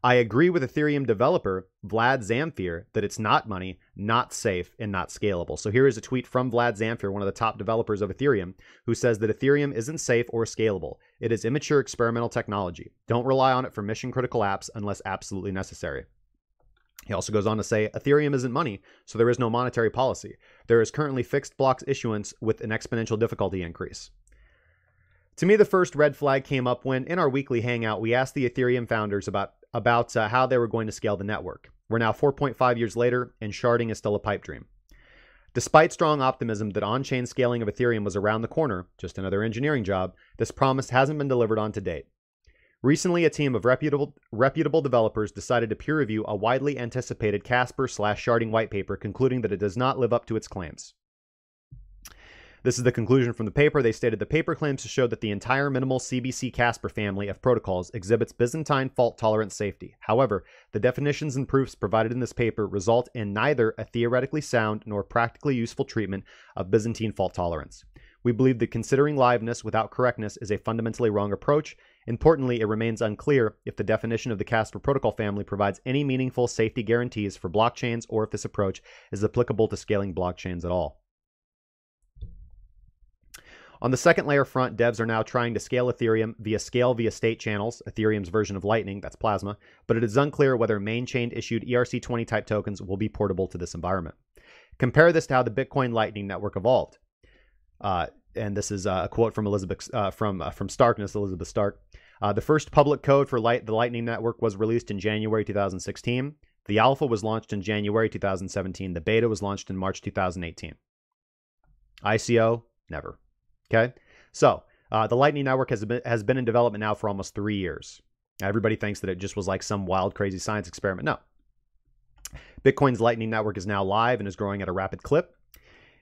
I agree with Ethereum developer Vlad Zamfir that it's not money, not safe, and not scalable. So here is a tweet from Vlad Zamfir, one of the top developers of Ethereum, who says that Ethereum isn't safe or scalable. It is immature experimental technology. Don't rely on it for mission-critical apps unless absolutely necessary. He also goes on to say, Ethereum isn't money, so there is no monetary policy. There is currently fixed blocks issuance with an exponential difficulty increase. To me, the first red flag came up when, in our weekly hangout, we asked the Ethereum founders about how they were going to scale the network. We're now 4.5 years later, and sharding is still a pipe dream. Despite strong optimism that on-chain scaling of Ethereum was around the corner, just another engineering job, this promise hasn't been delivered on to date. Recently, a team of reputable developers decided to peer review a widely anticipated Casper/sharding white paper, concluding that it does not live up to its claims. This is the conclusion from the paper. They stated the paper claims to show that the entire minimal CBC Casper family of protocols exhibits Byzantine fault-tolerant safety. However, the definitions and proofs provided in this paper result in neither a theoretically sound nor practically useful treatment of Byzantine fault tolerance. We believe that considering liveness without correctness is a fundamentally wrong approach. Importantly, it remains unclear if the definition of the Casper protocol family provides any meaningful safety guarantees for blockchains or if this approach is applicable to scaling blockchains at all. On the second layer front, devs are now trying to scale Ethereum via scale-via-state channels, Ethereum's version of Lightning, that's Plasma, but it is unclear whether main-chain issued ERC20 type tokens will be portable to this environment. Compare this to how the Bitcoin Lightning Network evolved. And this is a quote from from Starkness, Elizabeth Stark. The first public code for the Lightning Network was released in January 2016. The alpha was launched in January 2017. The beta was launched in March 2018. ICO, never. Okay, so the Lightning Network has been in development now for almost 3 years. Everybody thinks that it just was like some wild, crazy science experiment. No. Bitcoin's Lightning Network is now live and is growing at a rapid clip.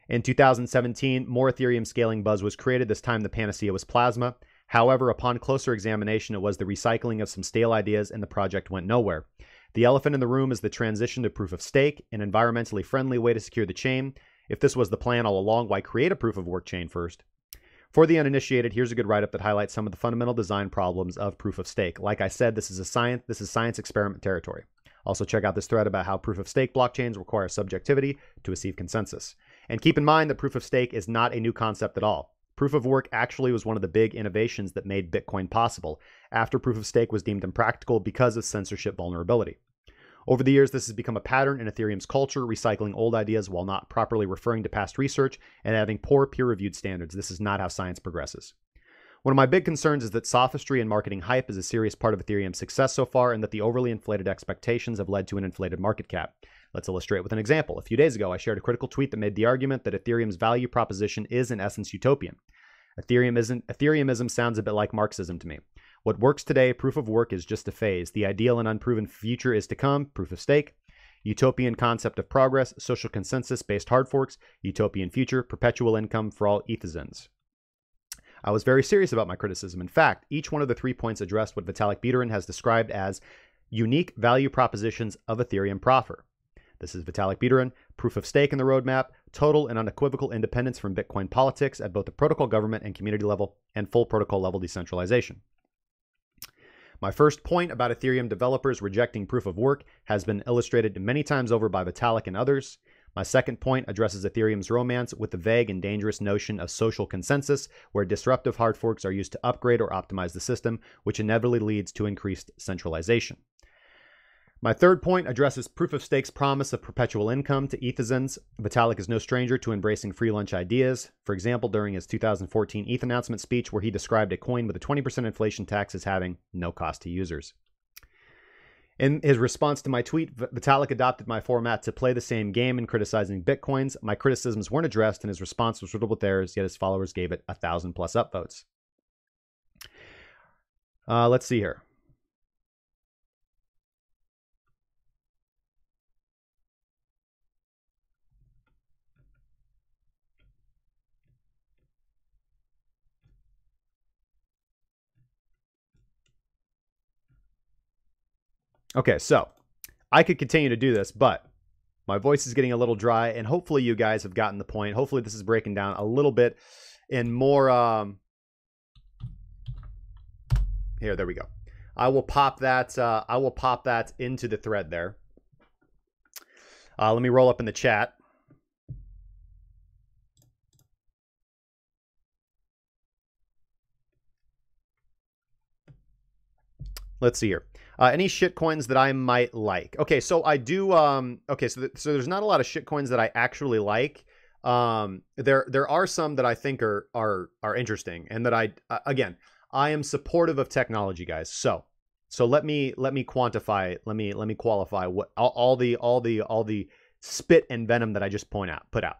In 2017, more Ethereum scaling buzz was created. This time, the panacea was Plasma. However, upon closer examination, it was the recycling of some stale ideas and the project went nowhere. The elephant in the room is the transition to proof of stake, an environmentally friendly way to secure the chain. If this was the plan all along, why create a proof of work chain first? For the uninitiated, here's a good write-up that highlights some of the fundamental design problems of proof of stake. Like I said, this is science experiment territory. Also check out this thread about how proof of stake blockchains require subjectivity to achieve consensus. And keep in mind that proof of stake is not a new concept at all. Proof of work actually was one of the big innovations that made Bitcoin possible, after proof of stake was deemed impractical because of censorship vulnerability. Over the years, this has become a pattern in Ethereum's culture, recycling old ideas while not properly referring to past research and having poor peer-reviewed standards. This is not how science progresses. One of my big concerns is that sophistry and marketing hype is a serious part of Ethereum's success so far, and that the overly inflated expectations have led to an inflated market cap. Let's illustrate with an example. A few days ago, I shared a critical tweet that made the argument that Ethereum's value proposition is in essence utopian. Ethereumism sounds a bit like Marxism to me. What works today, proof of work, is just a phase. The ideal and unproven future is to come, proof of stake. Utopian concept of progress, social consensus-based hard forks. Utopian future, perpetual income for all ethizens. I was very serious about my criticism. In fact, each one of the 3 points addressed what Vitalik Buterin has described as unique value propositions of Ethereum proffer. This is Vitalik Buterin, proof of stake in the roadmap, total and unequivocal independence from Bitcoin politics at both the protocol government and community level, and full protocol level decentralization. My first point about Ethereum developers rejecting proof of work has been illustrated many times over by Vitalik and others. My second point addresses Ethereum's romance with the vague and dangerous notion of social consensus, where disruptive hard forks are used to upgrade or optimize the system, which inevitably leads to increased centralization. My third point addresses proof of stake's promise of perpetual income to ethizens. Vitalik is no stranger to embracing free lunch ideas. For example, during his 2014 ETH announcement speech, where he described a coin with a 20% inflation tax as having no cost to users. In his response to my tweet, Vitalik adopted my format to play the same game in criticizing Bitcoins. My criticisms weren't addressed, and his response was riddled with errors, yet his followers gave it 1,000+ upvotes. Let's see here. Okay, so I could continue to do this, but my voice is getting a little dry, and hopefully you guys have gotten the point. Hopefully this is breaking down a little bit in more... Here, there we go. I will pop that into the thread there. Let me roll up in the chat. Let's see here. Any shit coins that I might like? Okay, so I do. Okay, so there's not a lot of shit coins that I actually like. There are some that I think are interesting, and that again, I am supportive of technology, guys. So let me quantify. Let me qualify what all the spit and venom that I just put out.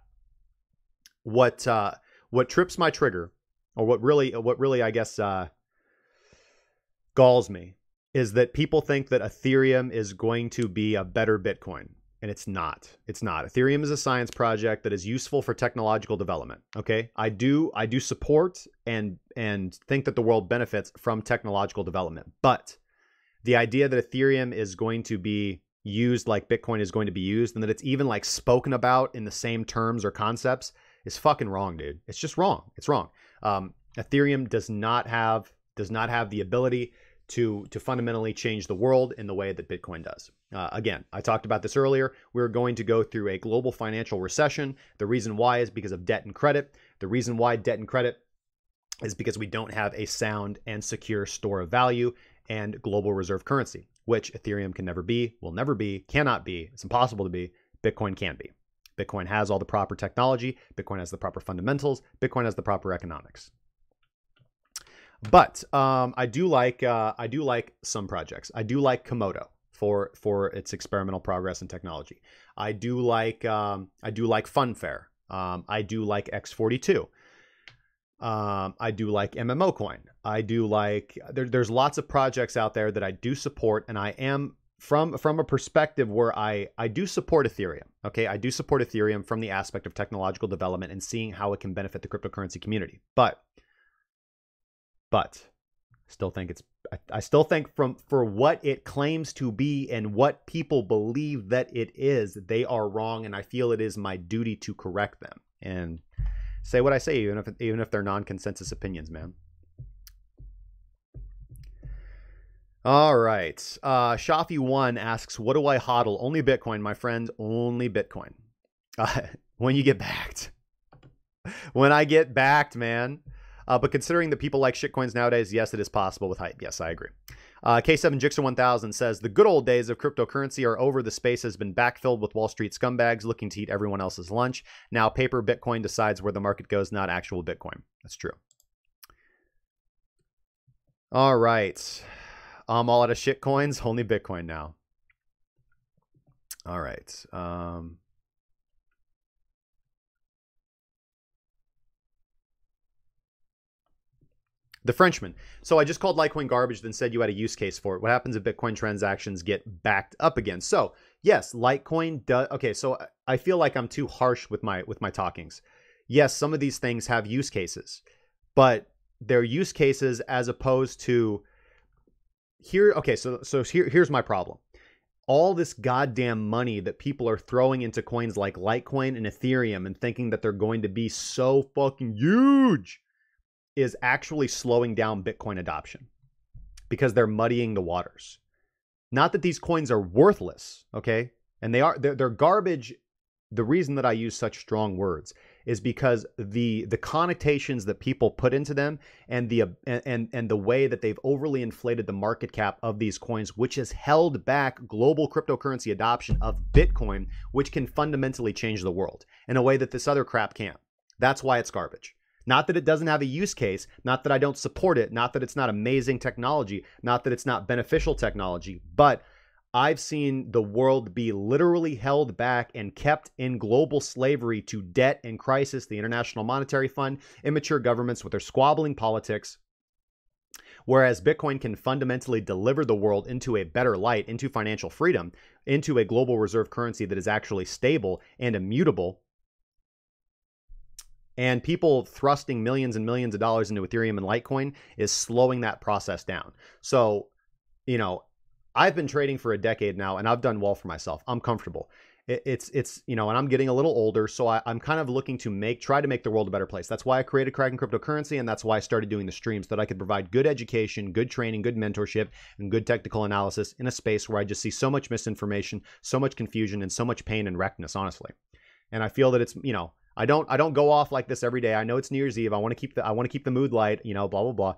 What trips my trigger, or what really I guess galls me, is that people think that Ethereum is going to be a better Bitcoin. And it's not. It's not. Ethereum is a science project that is useful for technological development. Okay? I do support and think that the world benefits from technological development. But the idea that Ethereum is going to be used like Bitcoin is going to be used, and that it's even like spoken about in the same terms or concepts, is fucking wrong, dude. It's just wrong. It's wrong. Ethereum does not have the ability to fundamentally change the world in the way that Bitcoin does. Again, I talked about this earlier. We're going to go through a global financial recession. The reason why is because of debt and credit. The reason why debt and credit is because we don't have a sound and secure store of value and global reserve currency, which Ethereum can never be, will never be, cannot be. It's impossible to be. Bitcoin can be. Bitcoin has all the proper technology. Bitcoin has the proper fundamentals. Bitcoin has the proper economics. But I do like some projects. I do like Komodo for its experimental progress and technology. I do like Funfair. I do like X42. I do like MMO Coin. I do like there's lots of projects out there that I do support, and I am from a perspective where I do support Ethereum. Okay, I do support Ethereum from the aspect of technological development and seeing how it can benefit the cryptocurrency community. But I still think for what it claims to be and what people believe that it is, they are wrong, and I feel it is my duty to correct them and say what I say, even if they're non-consensus opinions, man. All right. Shafi1 asks, what do I hodl? Only Bitcoin, my friend. Only Bitcoin. When you get backed. When I get backed, man. But considering that people like shitcoins nowadays, yes, it is possible with hype. Yes, I agree. K7 Jixer 1000 says, the good old days of cryptocurrency are over. The space has been backfilled with Wall Street scumbags looking to eat everyone else's lunch. Now paper Bitcoin decides where the market goes, not actual Bitcoin. That's true. All right. I'm all out of shitcoins. Only Bitcoin now. All right. The Frenchman. So I just called Litecoin garbage, then said you had a use case for it. What happens if Bitcoin transactions get backed up again? So yes, Litecoin does. Okay, so I feel like I'm too harsh with my talkings. Yes, some of these things have use cases, but they're use cases as opposed to here. Okay, so here's my problem. All this goddamn money that people are throwing into coins like Litecoin and Ethereum and thinking that they're going to be so fucking huge is actually slowing down Bitcoin adoption because they're muddying the waters. Not that these coins are worthless, okay? And they're garbage. The reason that I use such strong words is because the connotations that people put into them and the way that they've overly inflated the market cap of these coins, which has held back global cryptocurrency adoption of Bitcoin, which can fundamentally change the world in a way that this other crap can't. That's why it's garbage. Not that it doesn't have a use case, not that I don't support it, not that it's not amazing technology, not that it's not beneficial technology, but I've seen the world be literally held back and kept in global slavery to debt and crisis, the International Monetary Fund, immature governments with their squabbling politics, whereas Bitcoin can fundamentally deliver the world into a better light, into financial freedom, into a global reserve currency that is actually stable and immutable. And people thrusting millions and millions of dollars into Ethereum and Litecoin is slowing that process down. So, you know, I've been trading for a decade now, and I've done well for myself. I'm comfortable. It's you know, and I'm getting a little older, so I'm kind of looking to try to make the world a better place. That's why I created Kraken Cryptocurrency, and that's why I started doing the streams, so that I could provide good education, good training, good mentorship, and good technical analysis in a space where I just see so much misinformation, so much confusion, and so much pain and wreckness, honestly. And I feel that it's, you know, I don't go off like this every day. I know it's New Year's Eve. I want to keep the mood light, you know, blah blah blah.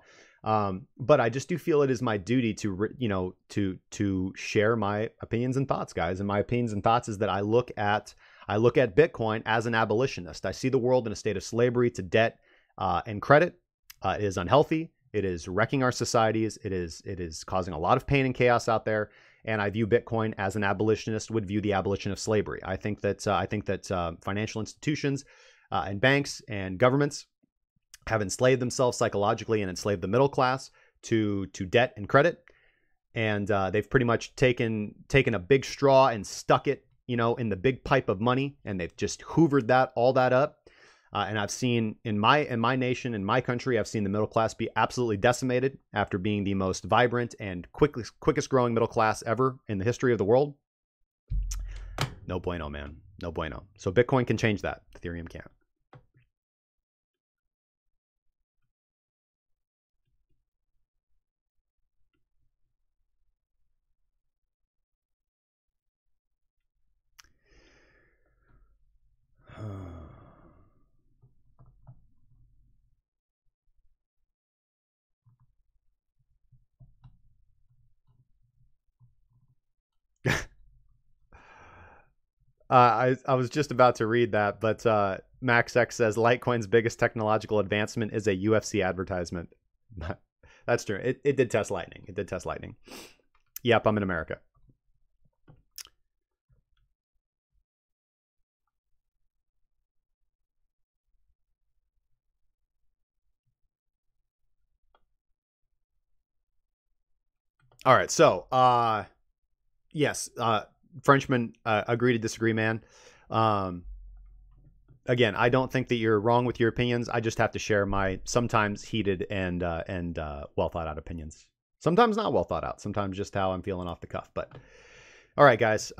But I just do feel it is my duty to, you know, to share my opinions and thoughts, guys. And my opinions and thoughts is that I look at Bitcoin as an abolitionist. I see the world in a state of slavery to debt and credit. It is unhealthy. It is wrecking our societies. It is causing a lot of pain and chaos out there. And I view Bitcoin as an abolitionist would view the abolition of slavery. I think that financial institutions and banks and governments have enslaved themselves psychologically and enslaved the middle class to debt and credit. And they've pretty much taken a big straw and stuck it, you know, in the big pipe of money, and they've just hoovered all that up. And I've seen in my nation, in my country, I've seen the middle class be absolutely decimated after being the most vibrant and quickest growing middle class ever in the history of the world. No bueno, man. No bueno. So Bitcoin can change that. Ethereum can't. I was just about to read that, but MaxX says Litecoin's biggest technological advancement is a UFC advertisement. That's true. It did test Lightning. It did test Lightning. Yep, I'm in America. All right, so yes, Frenchman, agree to disagree, man. Again, I don't think that you're wrong with your opinions. I just have to share my sometimes heated and well thought out opinions. Sometimes not well thought out. Sometimes just how I'm feeling off the cuff. But all right, guys.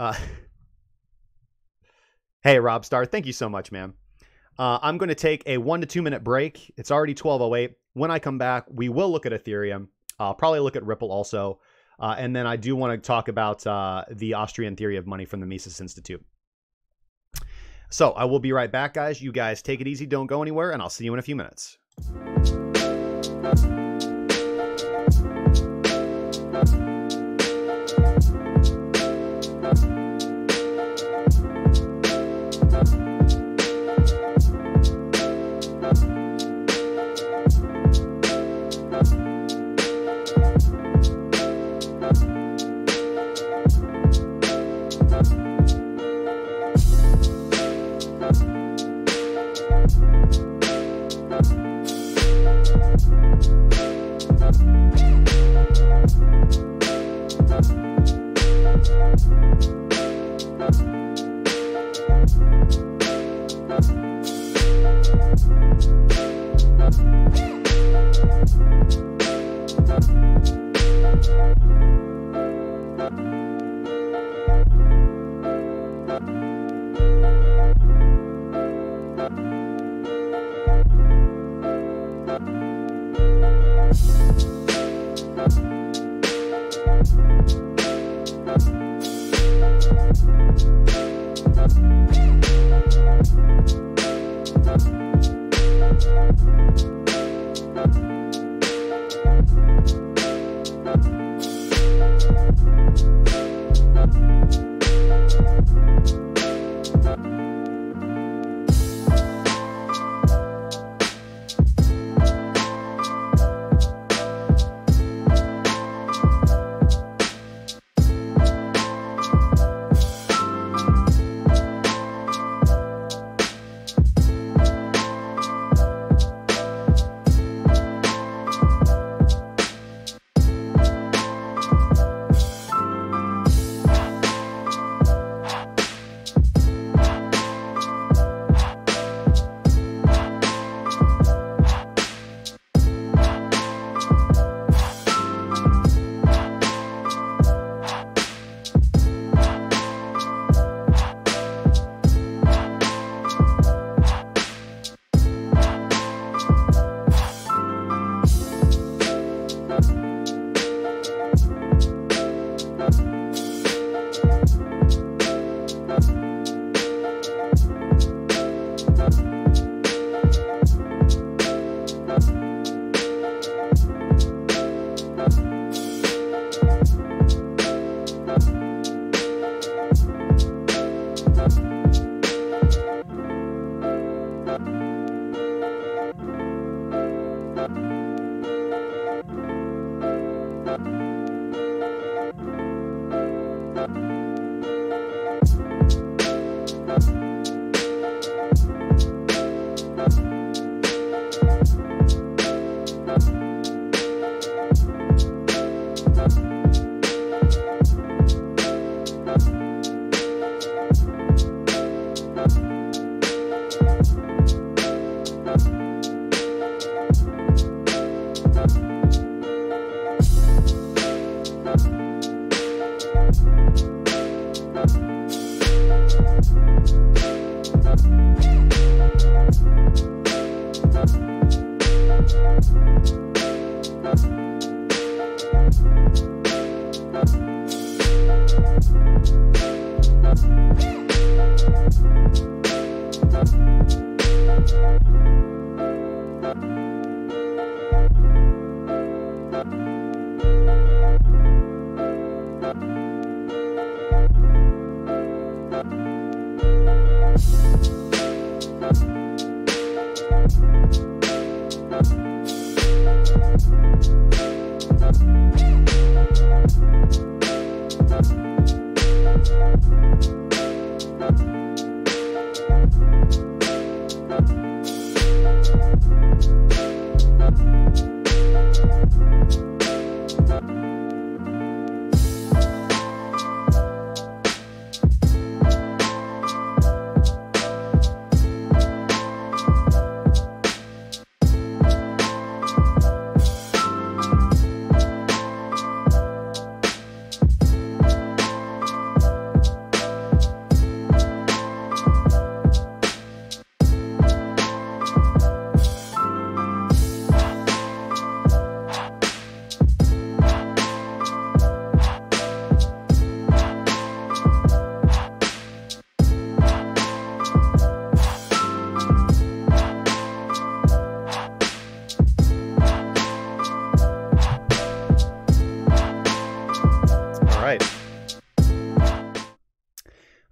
Hey, Rob Star, thank you so much, man. I'm going to take a 1 to 2 minute break. It's already 12:08. When I come back, we will look at Ethereum. I'll probably look at Ripple also. And then I do want to talk about the Austrian theory of money from the Mises Institute. So I will be right back, guys. You guys take it easy. Don't go anywhere, and I'll see you in a few minutes.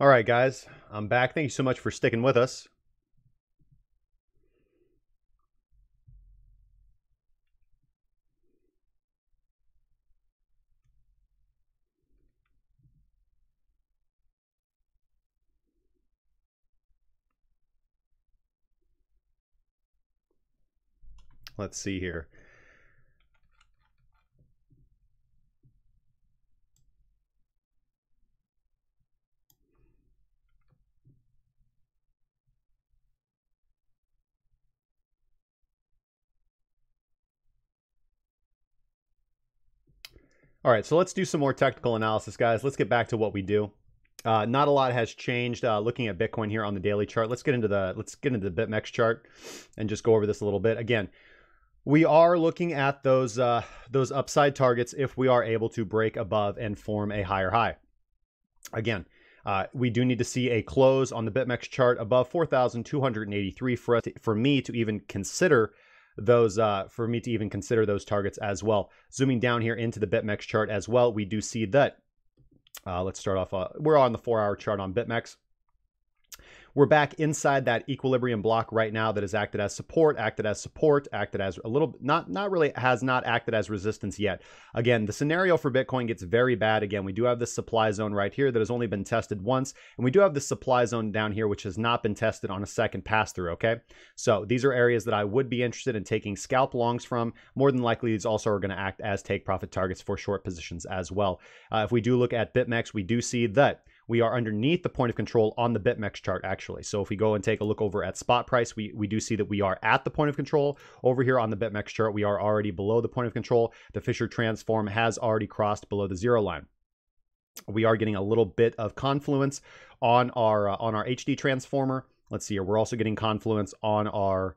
All right, guys, I'm back. Thank you so much for sticking with us. Let's see here. All right, so let's do some more technical analysis, guys. Let's get back to what we do. Not a lot has changed. Looking at Bitcoin here on the daily chart, let's get into the BitMEX chart and just go over this a little bit. Again, we are looking at those upside targets if we are able to break above and form a higher high. Again, we do need to see a close on the BitMEX chart above 4,283 for me to even consider those targets as well. Zooming down here into the BitMEX chart as well, we do see that let's start off, we're on the 4-hour chart on BitMEX. We're back inside that equilibrium block right now that has acted as support, acted as a little, has not acted as resistance yet. Again, the scenario for Bitcoin gets very bad. Again, we do have this supply zone right here that has only been tested once, and we do have the supply zone down here which has not been tested on a second pass through, okay? So these are areas that I would be interested in taking scalp longs from. More than likely, these also are going to act as take profit targets for short positions as well. If we do look at BitMEX, we do see that we are underneath the point of control on the BitMEX chart, actually. So if we go and take a look over at spot price, we do see that we are at the point of control. Over here on the BitMEX chart, we are already below the point of control. The Fisher transform has already crossed below the zero line. We are getting a little bit of confluence on our HD transformer. Let's see here. We're also getting confluence on our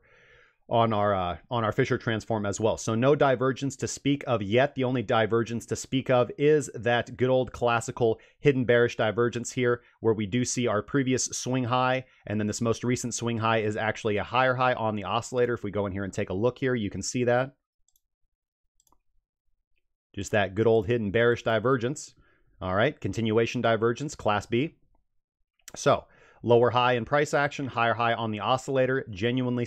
Fisher transform as well. So no divergence to speak of yet. The only divergence to speak of is that good old classical hidden bearish divergence here, where we do see our previous swing high, and then this most recent swing high is actually a higher high on the oscillator. If we go in here and take a look here, you can see that. Just that good old hidden bearish divergence. All right, continuation divergence, class B. So lower high in price action, higher high on the oscillator generally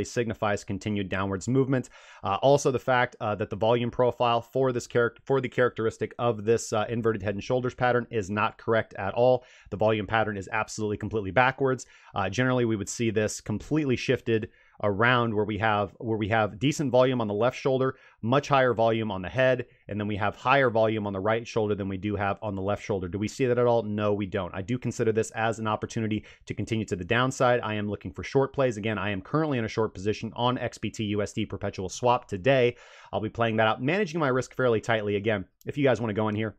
signifies continued downwards movement. Also, the fact that the volume profile for the characteristic of this inverted head and shoulders pattern is not correct at all. The volume pattern is absolutely completely backwards. Generally, we would see this completely shifted around where we have decent volume on the left shoulder, much higher volume on the head, and then we have higher volume on the right shoulder than we do have on the left shoulder. Do we see that at all? No, we don't. I do consider this as an opportunity to continue to the downside. I am looking for short plays. Again, I am currently in a short position on XBT USD perpetual swap today. I'll be playing that out, managing my risk fairly tightly. Again, if you guys want to go in here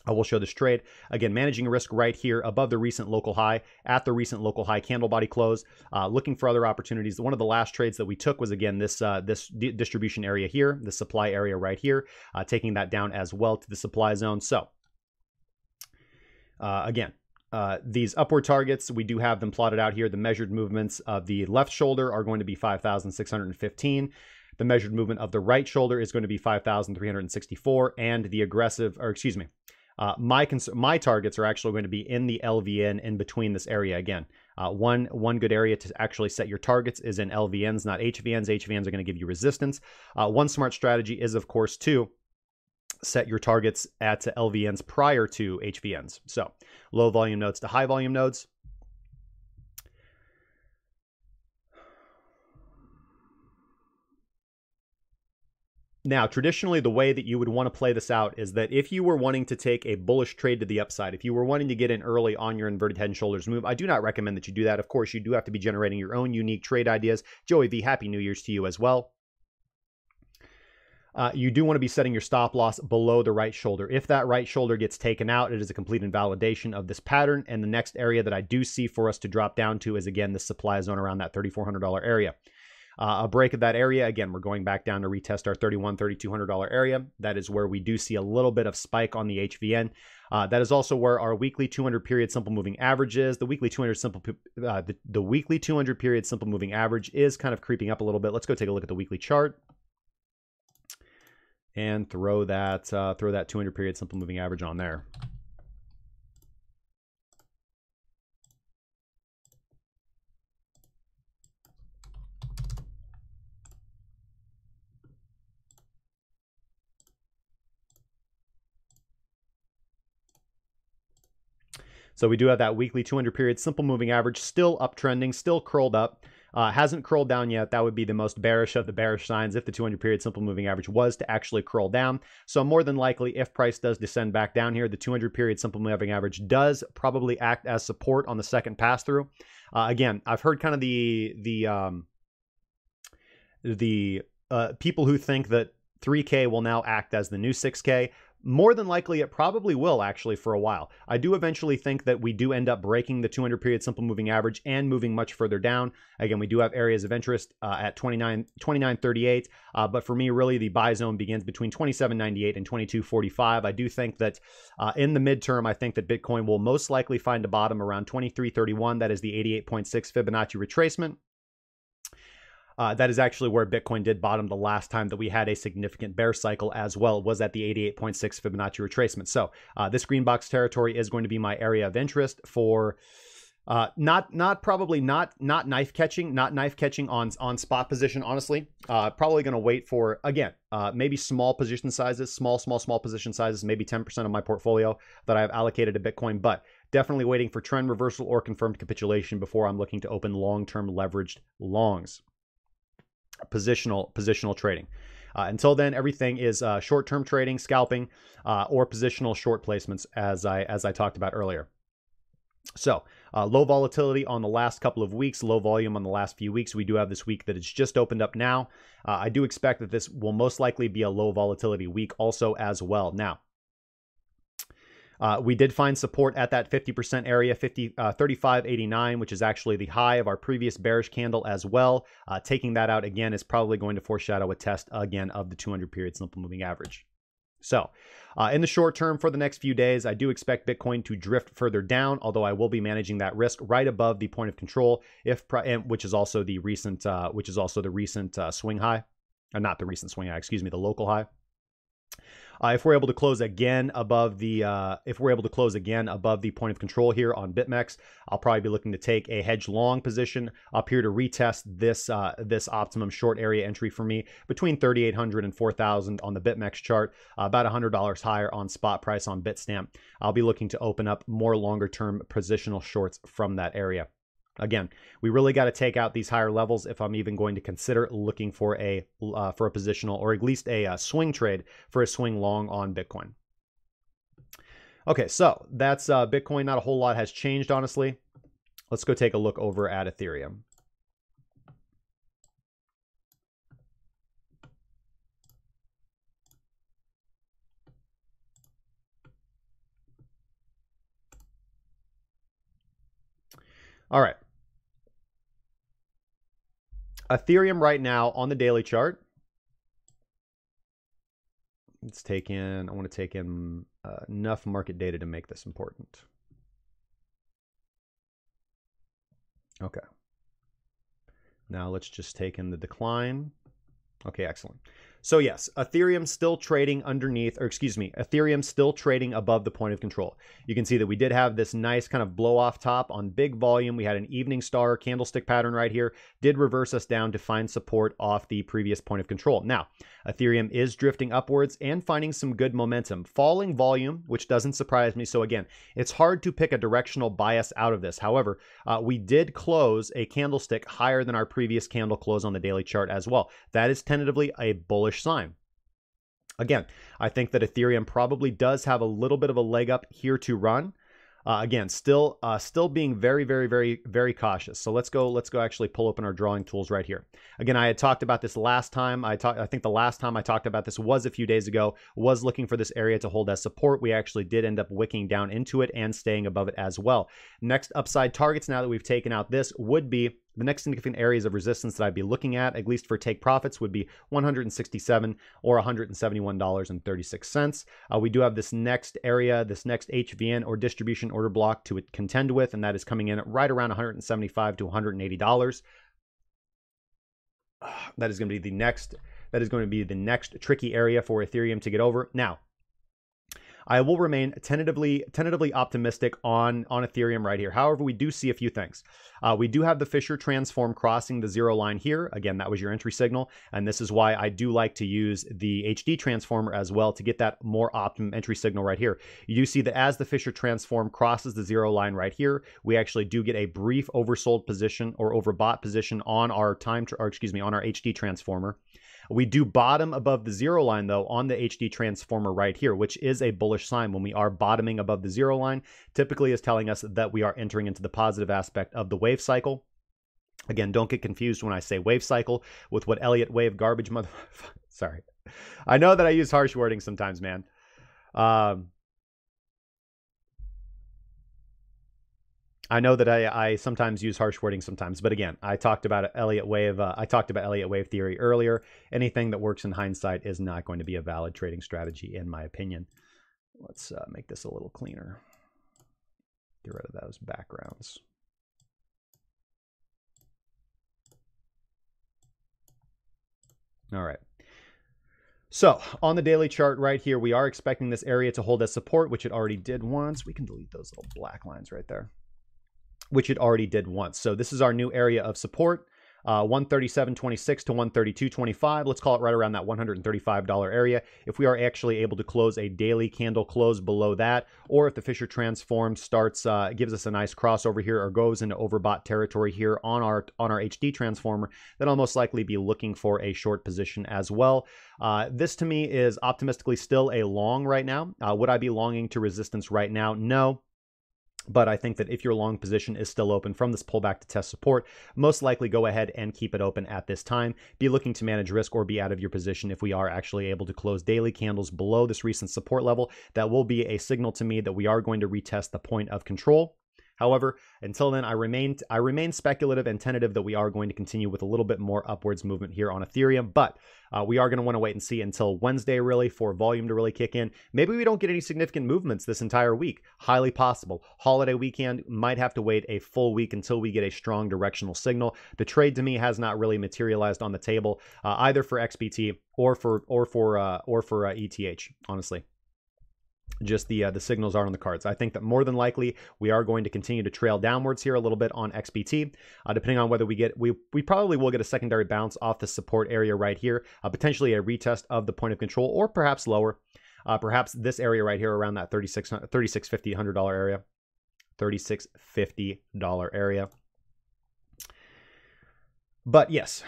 I will show this trade. Again, managing risk right here above the recent local high, at the recent local high candle body close, looking for other opportunities. One of the last trades that we took was, again, this distribution area here, the supply area right here, taking that down as well to the supply zone. So, again, these upward targets, we do have them plotted out here. The measured movements of the left shoulder are going to be 5,615. The measured movement of the right shoulder is going to be 5,364. And the aggressive, or excuse me, my targets are actually going to be in the LVN in between this area. Again, one good area to actually set your targets is in LVNs, not HVNs. HVNs are going to give you resistance. One smart strategy is, of course, to set your targets at LVNs prior to HVNs. So low volume nodes to high volume nodes. Now, traditionally, the way that you would want to play this out is that if you were wanting to take a bullish trade to the upside, if you were wanting to get in early on your inverted head and shoulders move, I do not recommend that you do that. Of course, you do have to be generating your own unique trade ideas. Joey V, Happy New Year's to you as well. You do want to be setting your stop loss below the right shoulder. If that right shoulder gets taken out, it is a complete invalidation of this pattern. And the next area that I do see for us to drop down to is, again, the supply zone around that $3,400 area. A break of that area, again, we're going back down to retest our $3,100, $3,200 area. That is where we do see a little bit of spike on the HVN. That is also where our weekly 200 period simple moving average is. The weekly 200 the weekly 200 period simple moving average is kind of creeping up a little bit. Let's go take a look at the weekly chart and throw that 200 period simple moving average on there. So we do have that weekly 200 period simple moving average still uptrending, still curled up. Hasn't curled down yet. That would be the most bearish of the bearish signs if the 200 period simple moving average was to actually curl down. So more than likely, if price does descend back down here, the 200 period simple moving average does probably act as support on the second pass through. Again, I've heard kind of the people who think that 3K will now act as the new 6K. More than likely, it probably will actually for a while. I do eventually think that we do end up breaking the 200 period simple moving average and moving much further down. Again, we do have areas of interest at 29.38, but for me, really, the buy zone begins between 27.98 and 22.45. I do think that in the midterm, I think that Bitcoin will most likely find a bottom around 23.31. That is the 88.6 Fibonacci retracement. That is actually where Bitcoin did bottom the last time that we had a significant bear cycle as well, was at the 88.6 Fibonacci retracement. So this green box territory is going to be my area of interest for not knife catching on spot position, honestly. Probably going to wait for, again, maybe small position sizes, small position sizes, maybe 10% of my portfolio that I've allocated to Bitcoin, but definitely waiting for trend reversal or confirmed capitulation before I'm looking to open long-term leveraged longs. Positional trading. Until then, everything is short-term trading, scalping, or positional short placements, as I talked about earlier. So low volatility on the last couple of weeks, low volume on the last few weeks. We do have this week that it's just opened up now. I do expect that this will most likely be a low volatility week also as well. Now, we did find support at that 50% area, 35.89, which is actually the high of our previous bearish candle as well. Taking that out again is probably going to foreshadow a test again of the 200 period simple moving average. So in the short term, for the next few days, I do expect Bitcoin to drift further down, although I will be managing that risk right above the point of control, which is also the recent swing high, not the recent swing high, excuse me, the local high. If we're able to close again above the point of control here on BitMEX, I'll probably be looking to take a hedge long position up here to retest this optimum short area entry for me between 3,800 and 4,000 on the BitMEX chart, about $100 higher on spot price on Bitstamp. I'll be looking to open up more longer term positional shorts from that area. Again, we really got to take out these higher levels if I'm even going to consider looking for a positional or at least a swing trade for a swing long on Bitcoin. Okay, so that's Bitcoin. Not a whole lot has changed, honestly. Let's go take a look over at Ethereum. All right. Ethereum right now on the daily chart. Let's take in, I want to take in enough market data to make this important. Okay. Now let's just take in the decline. Okay, excellent. So yes, Ethereum still trading underneath, or excuse me, Ethereum still trading above the point of control. You can see that we did have this nice kind of blow off top on big volume. We had an evening star candlestick pattern right here, did reverse us down to find support off the previous point of control. Now, Ethereum is drifting upwards and finding some good momentum. Falling volume, which doesn't surprise me. So again, it's hard to pick a directional bias out of this. However, we did close a candlestick higher than our previous candle close on the daily chart as well. That is tentatively a bullish sign. Again, I think that Ethereum probably does have a little bit of a leg up here to run. Again, still being very cautious. So let's go actually pull open our drawing tools right here. Again, I had talked about this last time. I think the last time I talked about this was a few days ago, was looking for this area to hold as support. We actually did end up wicking down into it and staying above it as well. Next upside targets, now that we've taken out this, would be the next significant areas of resistance that I'd be looking at least for take profits, would be $167 or $171.36. We do have this next area, this next HVN or distribution order block to contend with, and that is coming in at right around $175 to $180. That is going to be the next. That is going to be the next tricky area for Ethereum to get over. Now, I will remain tentatively optimistic on Ethereum right here. However, we do see a few things. We do have the Fisher transform crossing the zero line here. Again, that was your entry signal. And this is why I do like to use the HD transformer as well to get that more optimum entry signal right here. You do see that as the Fisher transform crosses the zero line right here, we actually do get a brief oversold position or overbought position on our on our HD transformer. We do bottom above the zero line, though, on the HD transformer right here, which is a bullish sign. When we are bottoming above the zero line, typically is telling us that we are entering into the positive aspect of the wave cycle. Again, don't get confused when I say wave cycle with what Elliott wave garbage mother... Sorry. I know that I use harsh wording sometimes, man. I know that I sometimes use harsh wording sometimes, but again, I talked about Elliott wave. I talked about Elliott wave theory earlier. Anything that works in hindsight is not going to be a valid trading strategy, in my opinion. Let's make this a little cleaner. Get rid of those backgrounds. All right. So on the daily chart right here, we are expecting this area to hold as support, which it already did once. We can delete those little black lines right there, which it already did once. So this is our new area of support, 137.26 to 132.25. Let's call it right around that $135 area. If we are actually able to close a daily candle close below that, or if the Fisher transform starts, gives us a nice crossover here or goes into overbought territory here on our HD transformer, then I'll most likely be looking for a short position as well. This to me is optimistically still a long right now. Would I be longing to resistance right now? No. But I think that if your long position is still open from this pullback to test support, most likely go ahead and keep it open at this time. Be looking to manage risk or be out of your position if we are actually able to close daily candles below this recent support level. That will be a signal to me that we are going to retest the point of control. However, until then, I remain speculative and tentative that we are going to continue with a little bit more upwards movement here on Ethereum, but we are going to want to wait and see until Wednesday, really, for volume to really kick in. Maybe we don't get any significant movements this entire week. Highly possible. Holiday weekend, might have to wait a full week until we get a strong directional signal. The trade to me has not really materialized on the table, either for XBT or for ETH, honestly. Just the signals are on the cards. I think that more than likely we are going to continue to trail downwards here a little bit on XBT, depending on whether we probably will get a secondary bounce off the support area right here, potentially a retest of the point of control, or perhaps lower, perhaps this area right here around that $3650 area, $3650 area. But yes.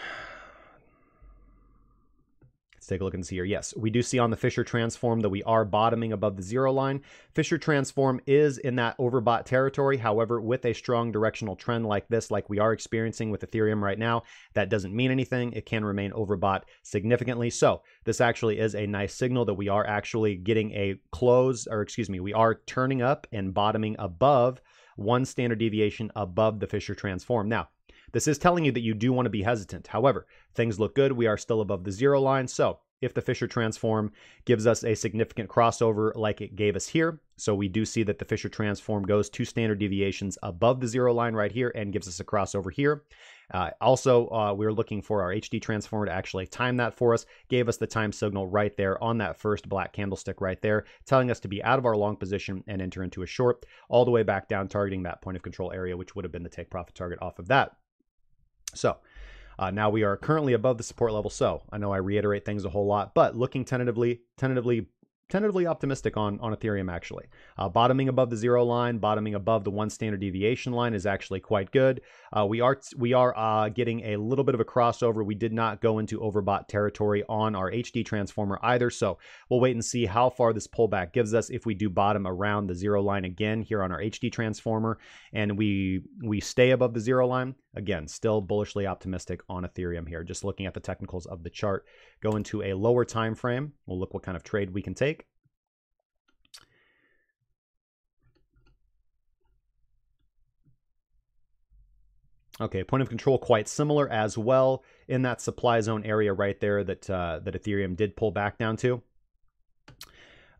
Take a look and see here. Yes, we do see on the Fisher transform that we are bottoming above the zero line. Fisher transform is in that overbought territory. However, with a strong directional trend like this, like we are experiencing with Ethereum right now, that doesn't mean anything. It can remain overbought significantly. So this actually is a nice signal that we are actually getting a close, or excuse me, we are turning up and bottoming above 1 standard deviation above the Fisher transform. Now, this is telling you that you do want to be hesitant. However, things look good. We are still above the 0 line. So if the Fisher transform gives us a significant crossover like it gave us here, so we do see that the Fisher transform goes 2 standard deviations above the 0 line right here and gives us a crossover here. Also, we're looking for our HD transformer to actually time that for us. Gave us the time signal right there on that first black candlestick right there, telling us to be out of our long position and enter into a short, all the way back down, targeting that point of control area, which would have been the take profit target off of that. So now we are currently above the support level. So I know I reiterate things a whole lot, but looking tentatively optimistic on Ethereum actually. Bottoming above the 0 line, bottoming above the 1 standard deviation line is actually quite good. We are getting a little bit of a crossover. We did not go into overbought territory on our HD transformer either, so we'll wait and see how far this pullback gives us. If we do bottom around the 0 line again here on our HD transformer and we stay above the 0 line, again, still bullishly optimistic on Ethereum here. Just looking at the technicals of the chart, go into a lower time frame. We'll look what kind of trade we can take. Okay, point of control quite similar as well in that supply zone area right there that Ethereum did pull back down to.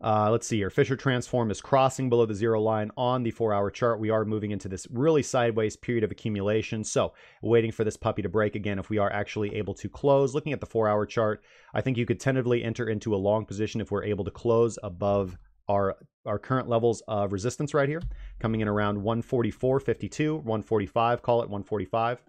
Let's see here. Fisher transform is crossing below the 0 line on the 4-hour chart. We are moving into this really sideways period of accumulation. So waiting for this puppy to break again. If we are actually able to close, looking at the 4-hour chart, I think you could tentatively enter into a long position if we're able to close above our current levels of resistance right here, coming in around 144.52, 145, call it 145.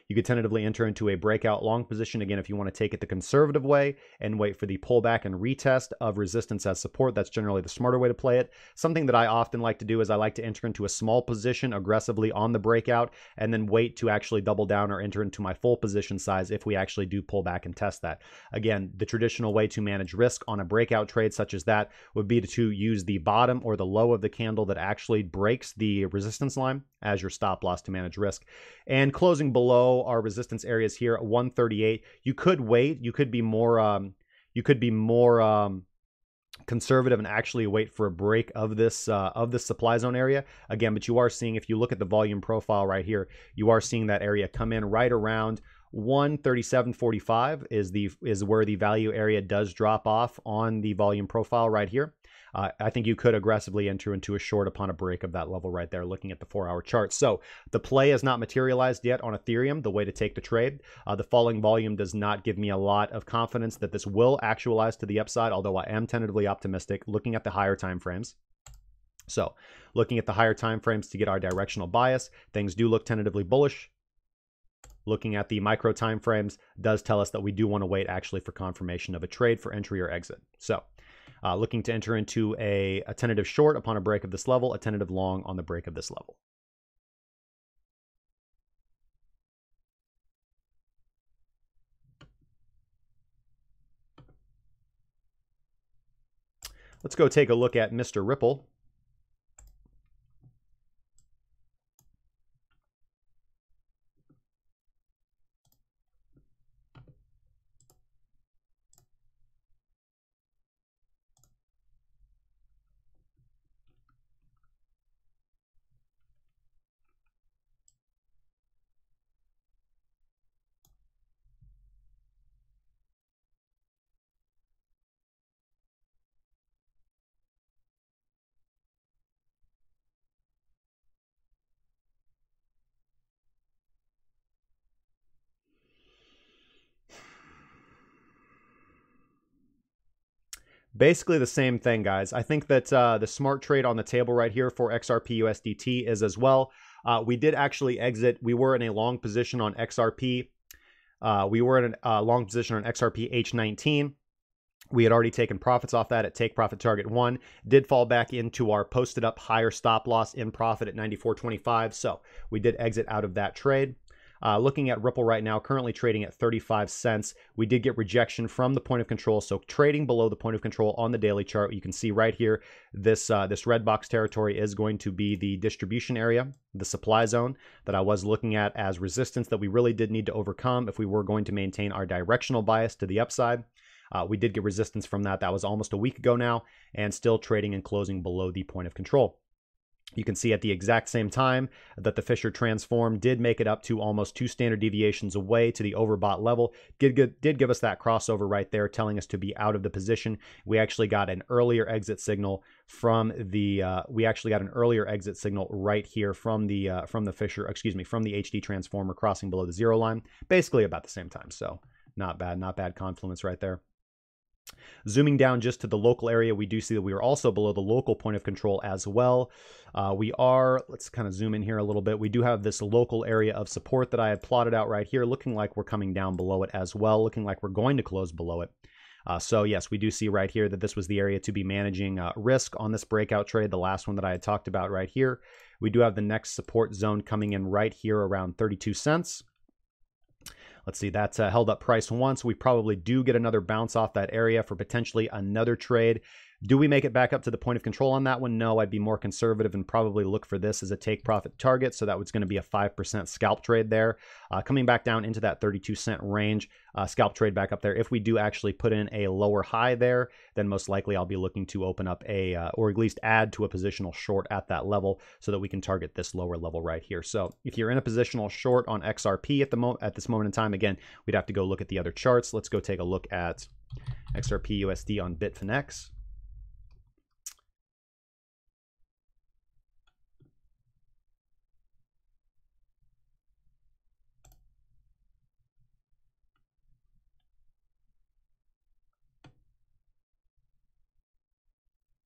You could tentatively enter into a breakout long position, again, if you want to take it the conservative way and wait for the pullback and retest of resistance as support. That's generally the smarter way to play it. Something that I often like to do is I like to enter into a small position aggressively on the breakout and then wait to actually double down or enter into my full position size if we actually do pull back and test that. Again, the traditional way to manage risk on a breakout trade such as that would be to use the bottom or the low of the candle that actually breaks the resistance line as your stop loss to manage risk. And closing below our resistance areas here at 138, you could wait. You could be more conservative and actually wait for a break of this supply zone area again. But you are seeing, if you look at the volume profile right here, you are seeing that area come in right around 137.45 is where the value area does drop off on the volume profile right here. I think you could aggressively enter into a short upon a break of that level right there, looking at the 4-hour chart. So the play has not materialized yet on Ethereum, the way to take the trade. The falling volume does not give me a lot of confidence that this will actualize to the upside, although I am tentatively optimistic looking at the higher time frames. So looking at the higher time frames to get our directional bias, things do look tentatively bullish. Looking at the micro time frames does tell us that we do want to wait actually for confirmation of a trade for entry or exit. So looking to enter into a tentative short upon a break of this level, a tentative long on the break of this level. Let's go take a look at Mr. Ripple. Basically the same thing, guys. I think that the smart trade on the table right here for XRP USDT is as well. We did actually exit. We were in a long position on XRP. We were in a long position on XRP H19. We had already taken profits off that at take profit target 1. Did fall back into our posted up higher stop loss in profit at 94.25. So we did exit out of that trade. Looking at Ripple right now, currently trading at 35 cents. We did get rejection from the point of control, so trading below the point of control on the daily chart. You can see right here, this red box territory is going to be the distribution area, the supply zone that I was looking at as resistance that we really did need to overcome if we were going to maintain our directional bias to the upside. We did get resistance from that. That was almost a week ago now, and still trading and closing below the point of control. You can see at the exact same time that the Fisher transform did make it up to almost 2 standard deviations away to the overbought level. Did give us that crossover right there, telling us to be out of the position. We actually got an earlier exit signal from the right here from the Fisher, excuse me, from the HD transformer crossing below the 0 line, basically about the same time. So not bad confluence right there. Zooming down just to the local area, we do see that we are also below the local point of control as well. Let's kind of zoom in here a little bit. We do have this local area of support that I had plotted out right here, looking like we're coming down below it as well, looking like we're going to close below it. So yes, we do see right here that this was the area to be managing risk on this breakout trade, the last one that I had talked about right here. We do have the next support zone coming in right here around 32 cents. Let's see, that's held up price once. We probably do get another bounce off that area for potentially another trade. Do we make it back up to the point of control on that one? No, I'd be more conservative and probably look for this as a take profit target. So that was going to be a 5% scalp trade there. Coming back down into that 32-cent range, scalp trade back up there. If we do actually put in a lower high there, then most likely I'll be looking to open up or at least add to a positional short at that level so that we can target this lower level right here. So if you're in a positional short on XRP at this moment in time, again, we'd have to go look at the other charts. Let's go take a look at XRP USD on Bitfinex.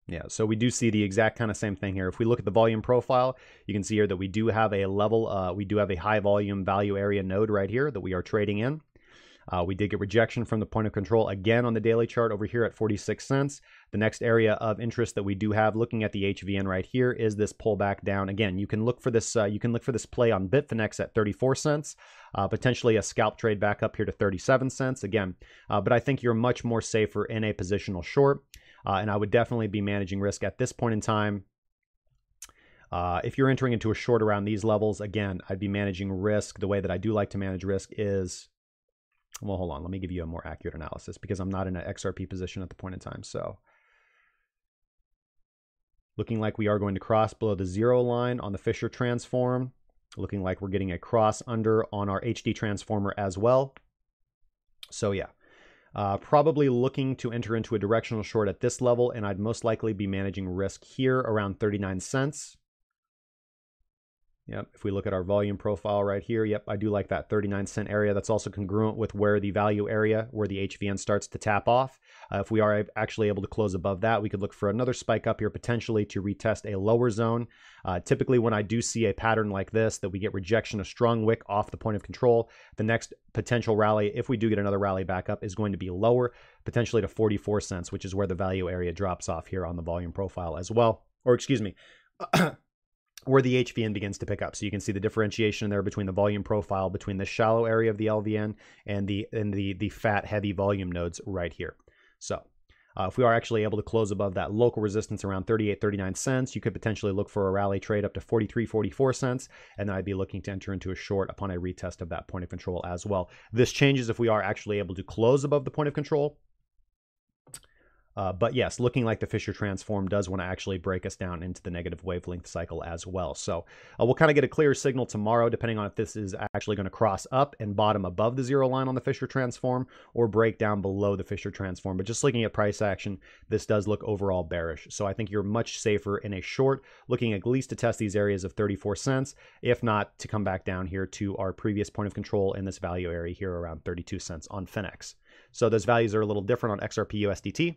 Yeah, so we do see the exact kind of same thing here. If we look at the volume profile, you can see here that we do have a level, we do have a high volume value area node right here that we are trading in. We did get rejection from the point of control again on the daily chart over here at 46 cents. The next area of interest that we do have, looking at the HVN right here, is this pullback down. Again, you can look for this. Play on Bitfinex at 34 cents, potentially a scalp trade back up here to 37 cents again. But I think you're much more safer in a positional short, and I would definitely be managing risk at this point in time. If you're entering into a short around these levels, again, I'd be managing risk. The way that I do like to manage risk is, well, hold on. Let me give you a more accurate analysis because I'm not in an XRP position at the point in time. So looking like we are going to cross below the 0 line on the Fisher transform. Looking like we're getting a cross under on our HD transformer as well. So yeah, probably looking to enter into a directional short at this level, and I'd most likely be managing risk here around 39 cents. Yep, if we look at our volume profile right here, yep, I do like that 39-cent area. That's also congruent with where the value area, where the HVN starts to tap off. If we are actually able to close above that, we could look for another spike up here potentially to retest a lower zone. Typically, when I do see a pattern like this, that we get rejection, a strong wick off the point of control, the next potential rally, if we do get another rally back up, is going to be lower, potentially to 44 cents, which is where the value area drops off here on the volume profile as well. Or excuse me, where the HVN begins to pick up. So you can see the differentiation there between the volume profile, between the shallow area of the LVN and the fat, heavy volume nodes right here. So if we are actually able to close above that local resistance around 38, 39 cents, you could potentially look for a rally trade up to 43, 44 cents, and then I'd be looking to enter into a short upon a retest of that point of control as well. This changes if we are actually able to close above the point of control. But yes, looking like the Fisher transform does want to actually break us down into the negative wavelength cycle as well. So we'll kind of get a clear signal tomorrow, depending on if this is actually going to cross up and bottom above the 0 line on the Fisher transform or break down below the Fisher transform. But just looking at price action, this does look overall bearish. So I think you're much safer in a short, looking at least to test these areas of 34 cents, if not to come back down here to our previous point of control in this value area here around 32 cents on Finex. So those values are a little different on XRP USDT.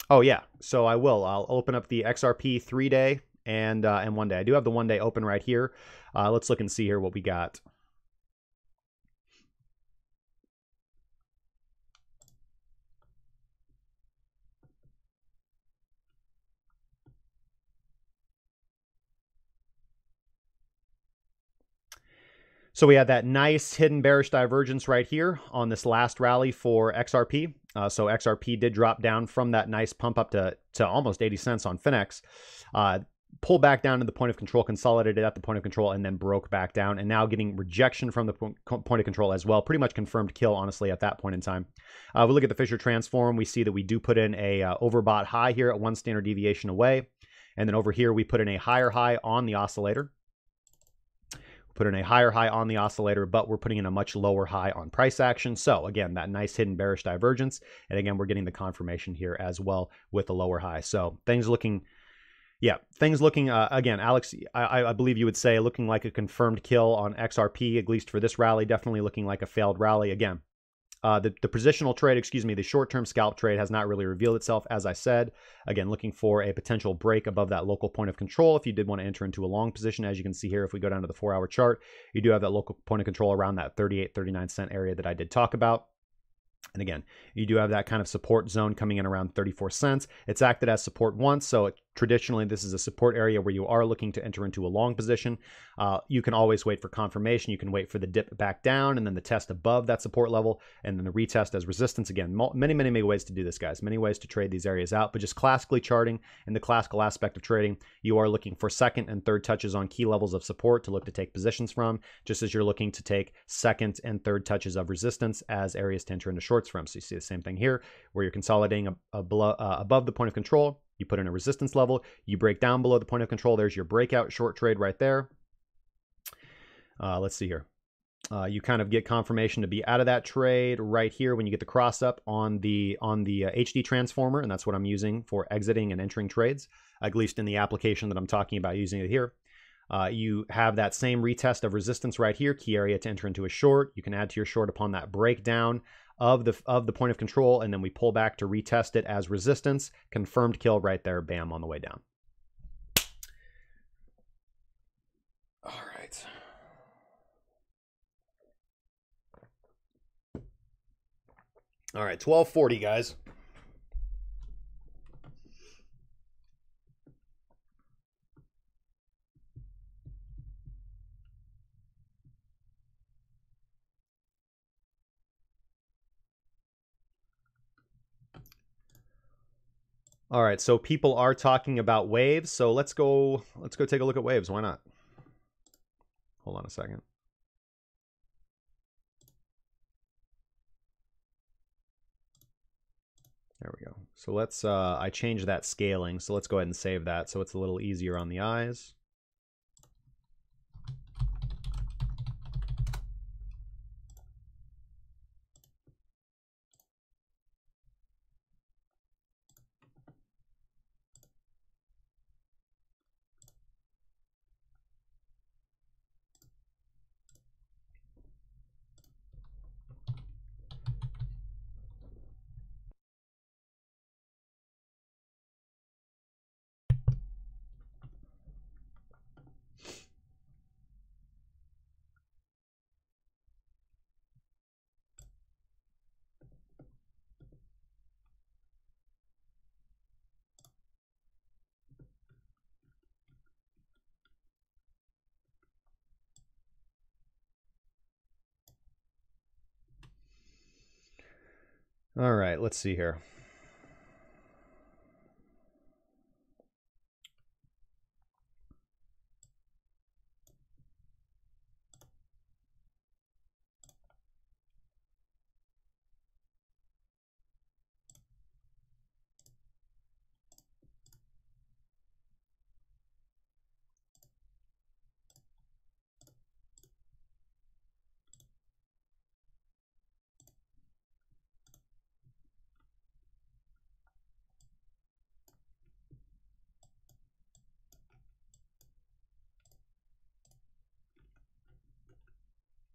Oh yeah, so I will. I'll open up the XRP 3-day and 1-day. I do have the 1-day open right here. Let's look and see here what we got. So we had that nice hidden bearish divergence right here on this last rally for XRP. So XRP did drop down from that nice pump up to almost 80 cents on Finex. pull back down to the point of control, consolidated at the point of control, and then broke back down, and now getting rejection from the point of control as well. Pretty much confirmed kill, honestly, at that point in time. We look at the Fisher transform. We see that we do put in a overbought high here at 1 standard deviation away. And then over here, we put in a higher high on the oscillator. Put in a higher high on the oscillator, but we're putting in a much lower high on price action. So again, that nice hidden bearish divergence. And again, we're getting the confirmation here as well with the lower high. So things looking... Yeah, things looking, again, Alex, I believe you would say looking like a confirmed kill on XRP, at least for this rally, definitely looking like a failed rally. Again, the positional trade, the short-term scalp trade has not really revealed itself, as I said. Again, looking for a potential break above that local point of control. If you did want to enter into a long position, as you can see here, if we go down to the 4-hour chart, you do have that local point of control around that 38, 39 cent area that I did talk about. And again, you do have that kind of support zone coming in around 34 cents. It's acted as support once, so traditionally this is a support area where you are looking to enter into a long position. You can always wait for confirmation. You can wait for the dip back down and then the test above that support level and then the retest as resistance. Again, many ways to do this, guys. Many ways to trade these areas out, but just classically charting in the classical aspect of trading, you are looking for second and third touches on key levels of support to look to take positions from, just as you're looking to take second and third touches of resistance as areas to enter into shorts from. So you see the same thing here where you're consolidating above the point of control. You put in a resistance level, you break down below the point of control. There's your breakout short trade right there. Let's see here. You kind of get confirmation to be out of that trade right here when you get the cross up on the HD transformer, and that's what I'm using for exiting and entering trades, at least in the application that I'm talking about using it here. You have that same retest of resistance right here, key area to enter into a short. You can add to your short upon that breakdown of the point of control, and then we pull back to retest it as resistance. Confirmed kill right there, bam, on the way down. All right. All right, 1240, guys. All right, so people are talking about waves, so let's go take a look at waves. Why not? Hold on a second. There we go. So let's I changed that scaling, so let's go ahead and save that so it's a little easier on the eyes. All right, let's see here.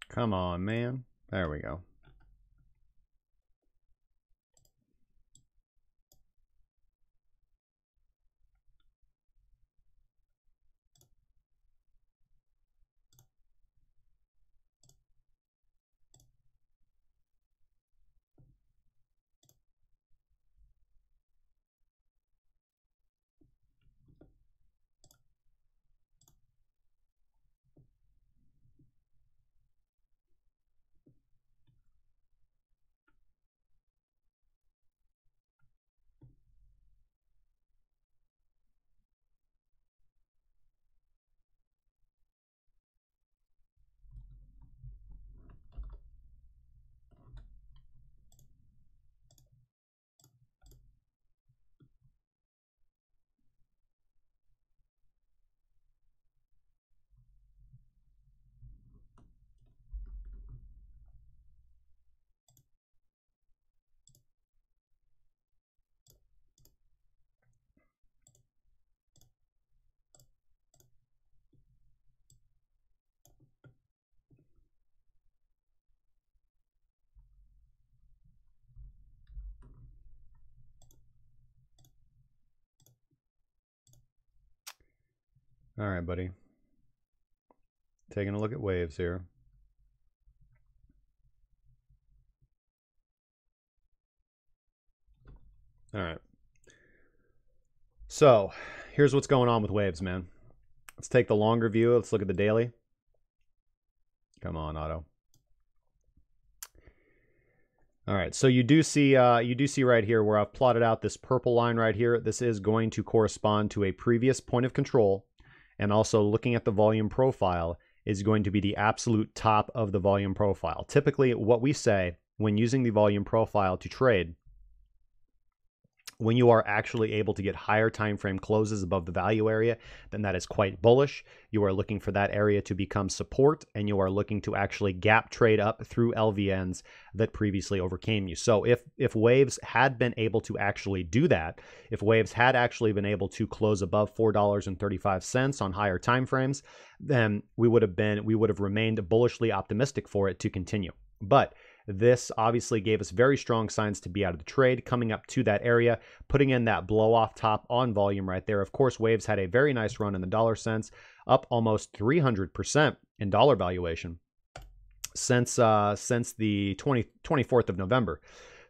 Come on, man. There we go. All right, buddy. Taking a look at waves here. All right. So here's what's going on with waves, man. Let's take the longer view. Let's look at the daily. Come on, Otto. All right, so you do see right here where I've plotted out this purple line right here. This is going to correspond to a previous point of control, and also looking at the volume profile is going to be the absolute top of the volume profile. Typically, what we say when using the volume profile to trade, when you are actually able to get higher time frame closes above the value area, then that is quite bullish. You are looking for that area to become support, and you are looking to actually gap trade up through LVNs that previously overcame you. So if waves had been able to actually do that, if waves had actually been able to close above $4.35 on higher time frames, then we would have remained bullishly optimistic for it to continue. But this obviously gave us very strong signs to be out of the trade, coming up to that area, putting in that blow off top on volume right there. Of course, waves had a very nice run in the dollar sense, up almost 300% in dollar valuation since the 24th of November.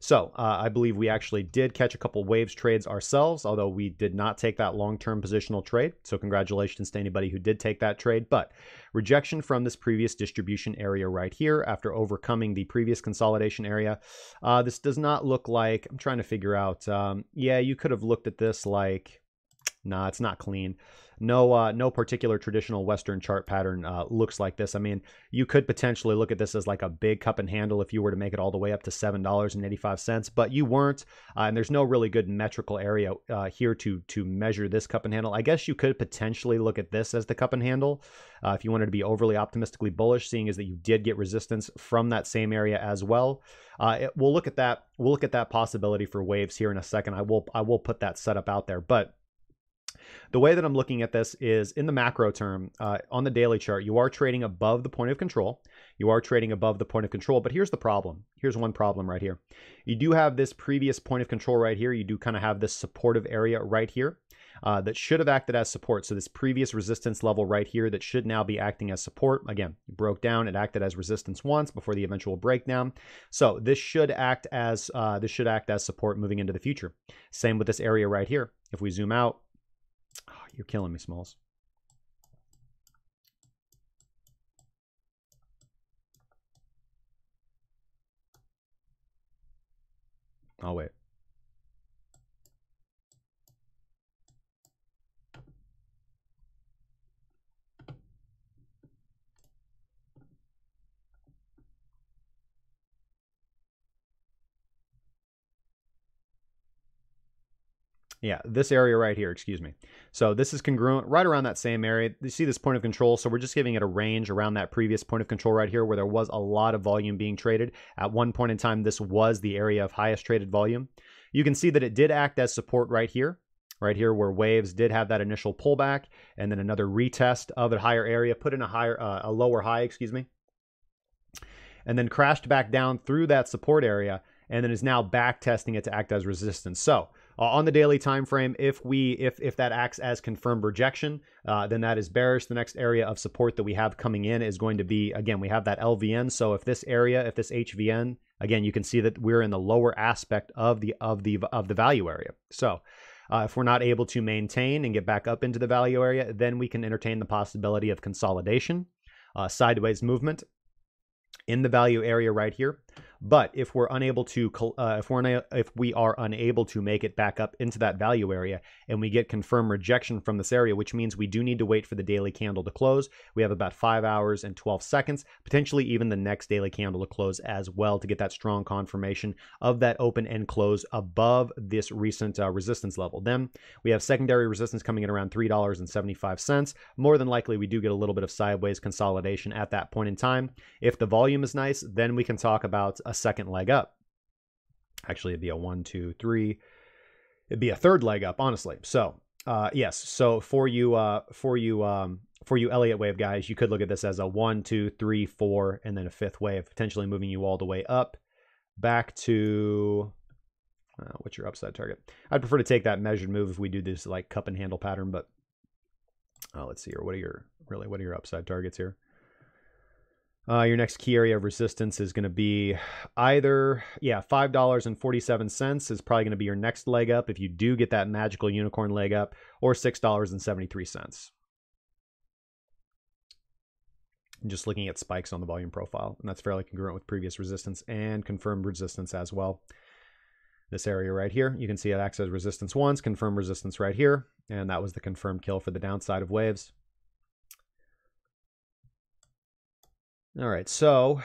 So I believe we actually did catch a couple waves trades ourselves, although we did not take that long-term positional trade. So congratulations to anybody who did take that trade. But rejection from this previous distribution area right here after overcoming the previous consolidation area. This does not look like, I'm trying to figure out, yeah, you could have looked at this like, nah, it's not clean. No particular traditional Western chart pattern looks like this. I mean, you could potentially look at this as like a big cup and handle if you were to make it all the way up to $7.85, but you weren't. And there's no really good metrical area here to measure this cup and handle. I guess you could potentially look at this as the cup and handle if you wanted to be overly optimistically bullish, seeing as that you did get resistance from that same area as well. We'll look at that. We'll look at that possibility for waves here in a second. I will put that setup out there, but the way that I'm looking at this is in the macro term, on the daily chart, you are trading above the point of control. You are trading above the point of control, but here's the problem. Here's one problem right here. You do have this previous point of control right here. You do kind of have this supportive area right here that should have acted as support. So this previous resistance level right here that should now be acting as support. Again, it broke down. It acted as resistance once before the eventual breakdown. So this should act as support moving into the future. Same with this area right here. If we zoom out, oh, you're killing me, Smalls. I'll wait. Yeah, this area right here, excuse me. So this is congruent right around that same area. You see this point of control, so we're just giving it a range around that previous point of control right here where there was a lot of volume being traded. At one point in time, this was the area of highest traded volume. You can see that it did act as support right here where waves did have that initial pullback and then another retest of a higher area, put in a lower high, excuse me, and then crashed back down through that support area and then is now back testing it to act as resistance. So on the daily time frame, if that acts as confirmed rejection, then that is bearish. The next area of support that we have coming in is going to be, again, we have that LVN. So if this area, if this HVN, again, you can see that we're in the lower aspect of the value area. So if we're not able to maintain and get back up into the value area, then we can entertain the possibility of consolidation, sideways movement in the value area right here. But if we're unable to, if we are unable to make it back up into that value area and we get confirmed rejection from this area, which means we do need to wait for the daily candle to close. We have about 5 hours and 12 seconds, potentially even the next daily candle to close as well to get that strong confirmation of that open and close above this recent resistance level. Then we have secondary resistance coming in around $3.75. More than likely, we do get a little bit of sideways consolidation at that point in time. If the volume is nice, then we can talk about a second leg up. Actually, it'd be a 1, 2, 3. It'd be a third leg up, honestly. So, yes. So for you Elliott wave guys, you could look at this as a 1, 2, 3, 4, and then a fifth wave, potentially moving you all the way up back to what's your upside target? I'd prefer to take that measured move if we do this like cup and handle pattern, but Let's see here. What are your upside targets here? Your next key area of resistance is going to be either, $5.47 is probably going to be your next leg up if you do get that magical unicorn leg up, or $6.73. Just looking at spikes on the volume profile, and that's fairly congruent with previous resistance and confirmed resistance as well. This area right here, you can see it acts as resistance once, confirmed resistance right here, and that was the confirmed kill for the downside of waves. All right, so,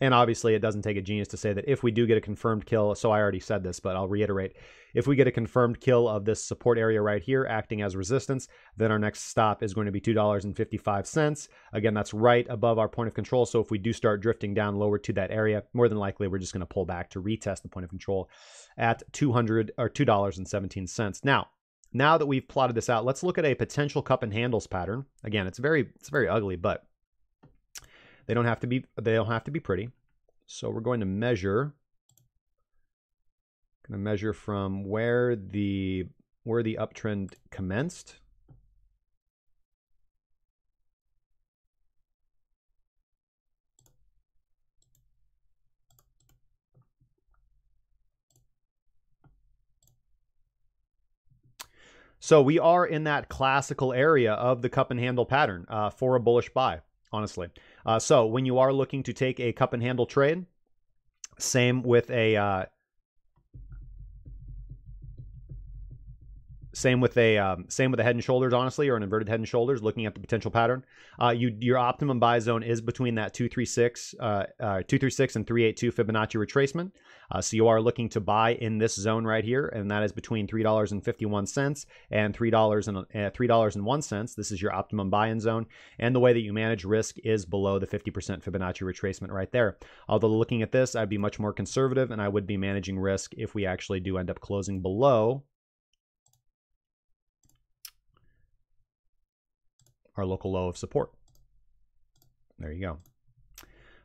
and obviously it doesn't take a genius to say that if we do get a confirmed kill, so I already said this, but I'll reiterate, if we get a confirmed kill of this support area right here acting as resistance, then our next stop is going to be $2.55. Again, that's right above our point of control, so if we do start drifting down lower to that area, more than likely we're just going to pull back to retest the point of control at $2.17. Now that we've plotted this out, let's look at a potential cup and handles pattern. Again, it's very ugly, but they don't have to be pretty. So we're going to measure from where the uptrend commenced. So we are in that classical area of the cup and handle pattern for a bullish buy, honestly. So when you are looking to take a cup and handle trade, same with a head and shoulders, honestly, or an inverted head and shoulders, looking at the potential pattern. Your optimum buy zone is between that 236 and 382 Fibonacci retracement. So you are looking to buy in this zone right here, and that is between $3.51 and $3.01. This is your optimum buy-in zone, and the way that you manage risk is below the 50% Fibonacci retracement right there. Although looking at this, I'd be much more conservative, and I would be managing risk if we actually do end up closing below our local low of support. There you go.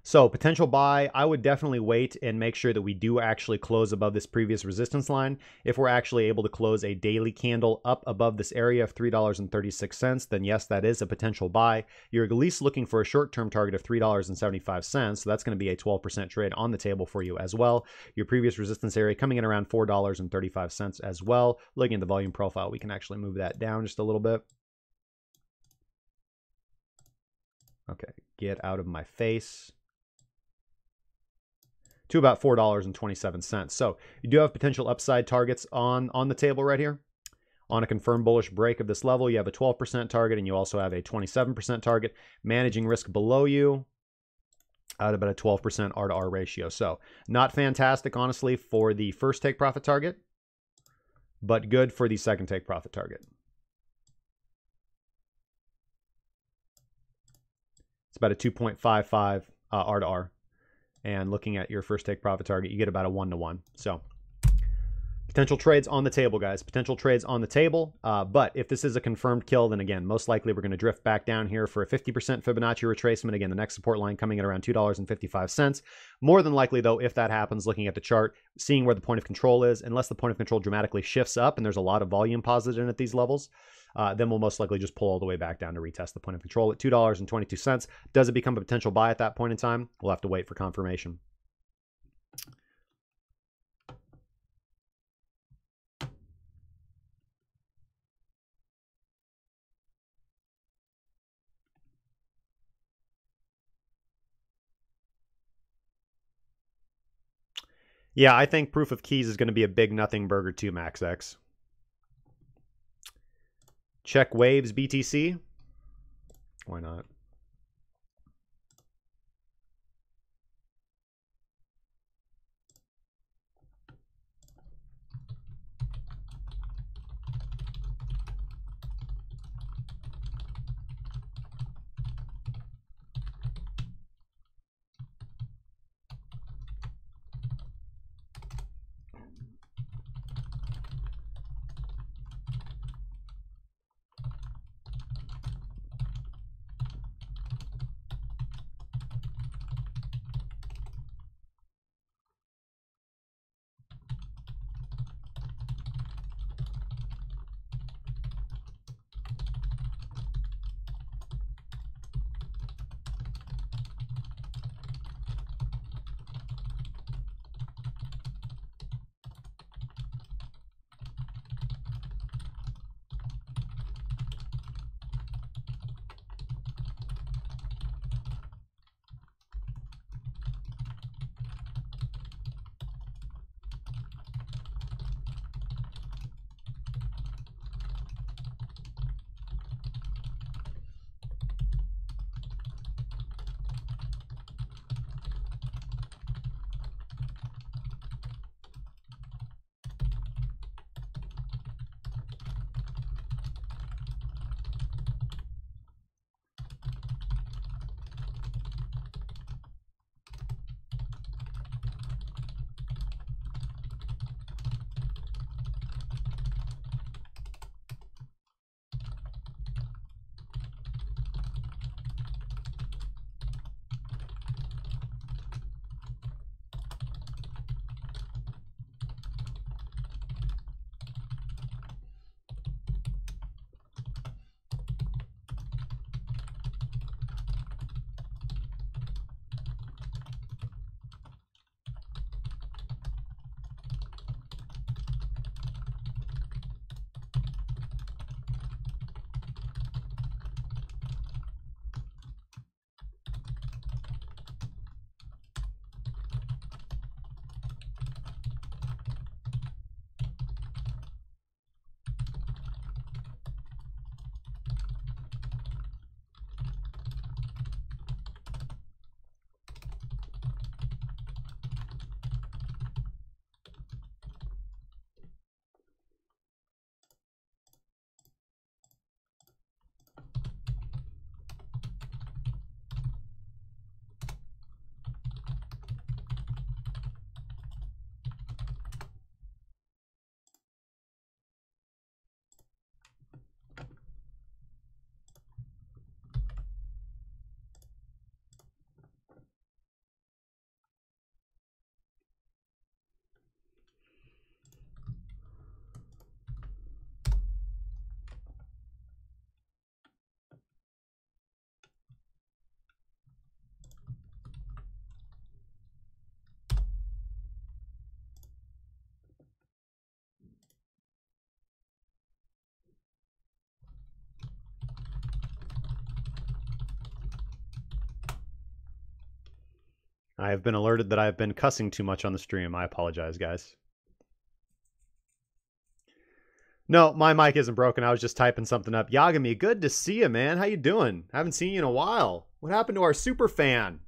So potential buy, I would definitely wait and make sure that we do actually close above this previous resistance line. If we're actually able to close a daily candle up above this area of $3.36, then yes, that is a potential buy. You're at least looking for a short-term target of $3.75, so that's going to be a 12% trade on the table for you as well. Your previous resistance area coming in around $4.35 as well. Looking at the volume profile, we can actually move that down just a little bit. Okay, get out of my face. To about $4.27. So you do have potential upside targets on the table right here. On a confirmed bullish break of this level, you have a 12% target, and you also have a 27% target. Managing risk below you at about a 12% R to R ratio. So not fantastic, honestly, for the first take profit target, but good for the second take profit target. It's about a 2.55 R to R. And looking at your first take profit target, you get about a 1-to-1. So potential trades on the table, guys. Potential trades on the table. But if this is a confirmed kill, then again, most likely we're going to drift back down here for a 50% Fibonacci retracement. Again, the next support line coming at around $2.55. More than likely, though, if that happens, looking at the chart, seeing where the point of control is, unless the point of control dramatically shifts up and there's a lot of volume posited in at these levels, then we'll most likely just pull all the way back down to retest the point of control at $2.22. Does it become a potential buy at that point in time? We'll have to wait for confirmation. Yeah, I think proof of keys is going to be a big nothing burger too, MaxX. Check waves BTC. Why not? I have been alerted that I have been cussing too much on the stream. I apologize, guys. No, my mic isn't broken. I was just typing something up. Yagami, good to see you, man. How you doing? Haven't seen you in a while. What happened to our super fan?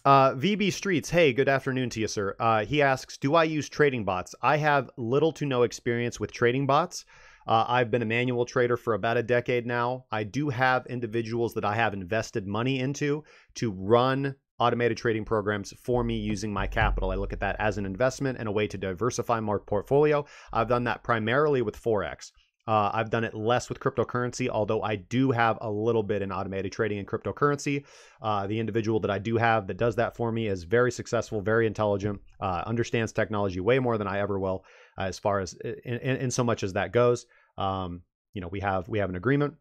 VB Streets, hey, good afternoon to you, sir. He asks, do I use trading bots? I have little to no experience with trading bots. I've been a manual trader for about a decade now. I do have individuals that I have invested money into to run automated trading programs for me using my capital. I look at that as an investment and a way to diversify my portfolio. I've done that primarily with Forex. I've done it less with cryptocurrency, although I do have a little bit in automated trading in cryptocurrency. The individual that I do have that does that for me is very successful, very intelligent, understands technology way more than I ever will, as far as in so much as that goes. You know, we have an agreement,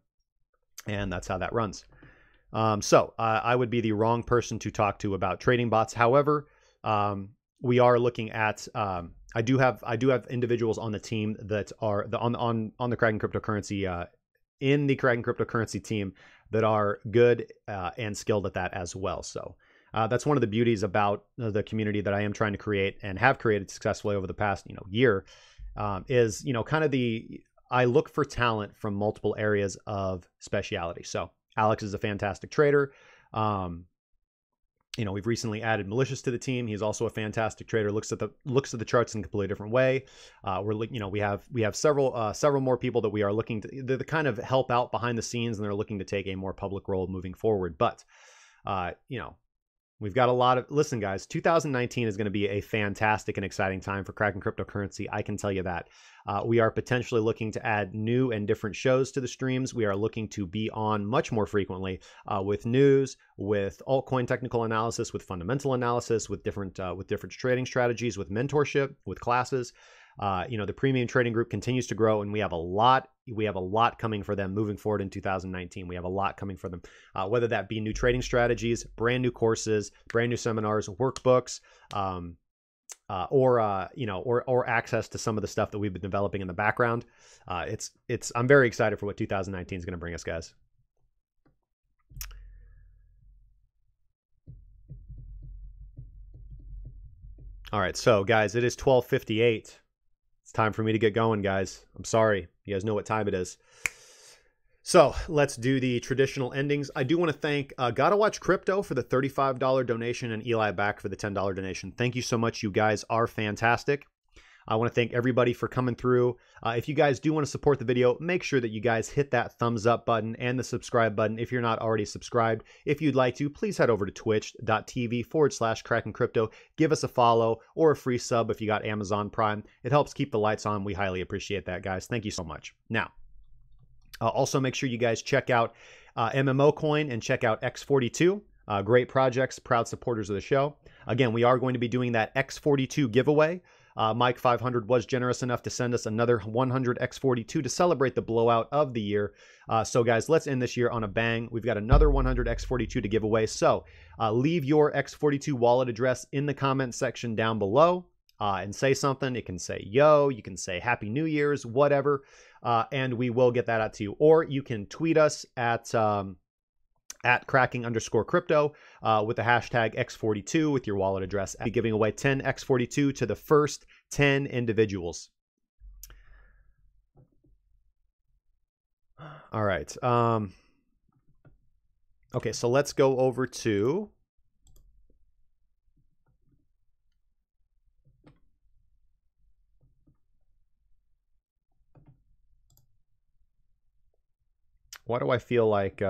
and that's how that runs. So I would be the wrong person to talk to about trading bots. However, we are looking at. I do have individuals on the team that are on the Kraken cryptocurrency in the Kraken cryptocurrency team that are good and skilled at that as well. So that's one of the beauties about the community that I am trying to create and have created successfully over the past year is kind of I look for talent from multiple areas of speciality. So Alex is a fantastic trader. We've recently added Malicious to the team. He's also a fantastic trader. Looks at the charts in a completely different way. We have several more people that we are looking to kind of help out behind the scenes, and they're looking to take a more public role moving forward. But we've got a lot of, listen guys, 2019 is going to be a fantastic and exciting time for Kraken cryptocurrency. I can tell you that. We are potentially looking to add new and different shows to the streams. We are looking to be on much more frequently with news, with altcoin technical analysis, with fundamental analysis, with different trading strategies, with mentorship, with classes. The premium trading group continues to grow, and we have a lot coming for them moving forward in 2019. We have a lot coming for them, whether that be new trading strategies, brand new courses, brand new seminars, workbooks, or access to some of the stuff that we've been developing in the background. I'm very excited for what 2019 is going to bring us, guys. All right, so guys, it is 12:58. It's time for me to get going, guys. I'm sorry. You guys know what time it is. So let's do the traditional endings. I do want to thank Gotta Watch Crypto for the $35 donation and Eli Bakkt for the $10 donation. Thank you so much. You guys are fantastic. I want to thank everybody for coming through. If you guys do want to support the video, make sure that you guys hit that thumbs up button and the subscribe button if you're not already subscribed. If you'd like to, please head over to twitch.tv/Kraken Crypto. Give us a follow or a free sub if you got Amazon Prime. It helps keep the lights on. We highly appreciate that, guys. Thank you so much. Now, also make sure you guys check out MMO Coin and check out X42. Great projects, proud supporters of the show. Again, we are going to be doing that X42 giveaway. Mike 500 was generous enough to send us another 100 X42 to celebrate the blowout of the year. So guys, let's end this year on a bang. We've got another 100 X42 to give away. So leave your X42 wallet address in the comment section down below and say something. It can say yo, you can say Happy New Year's, whatever, and we will get that out to you. Or you can tweet us at cracking_crypto with the hashtag X42 with your wallet address. I'll be giving away 10 X42 to the first 10 individuals. All right. Okay, so let's go over to why do I feel like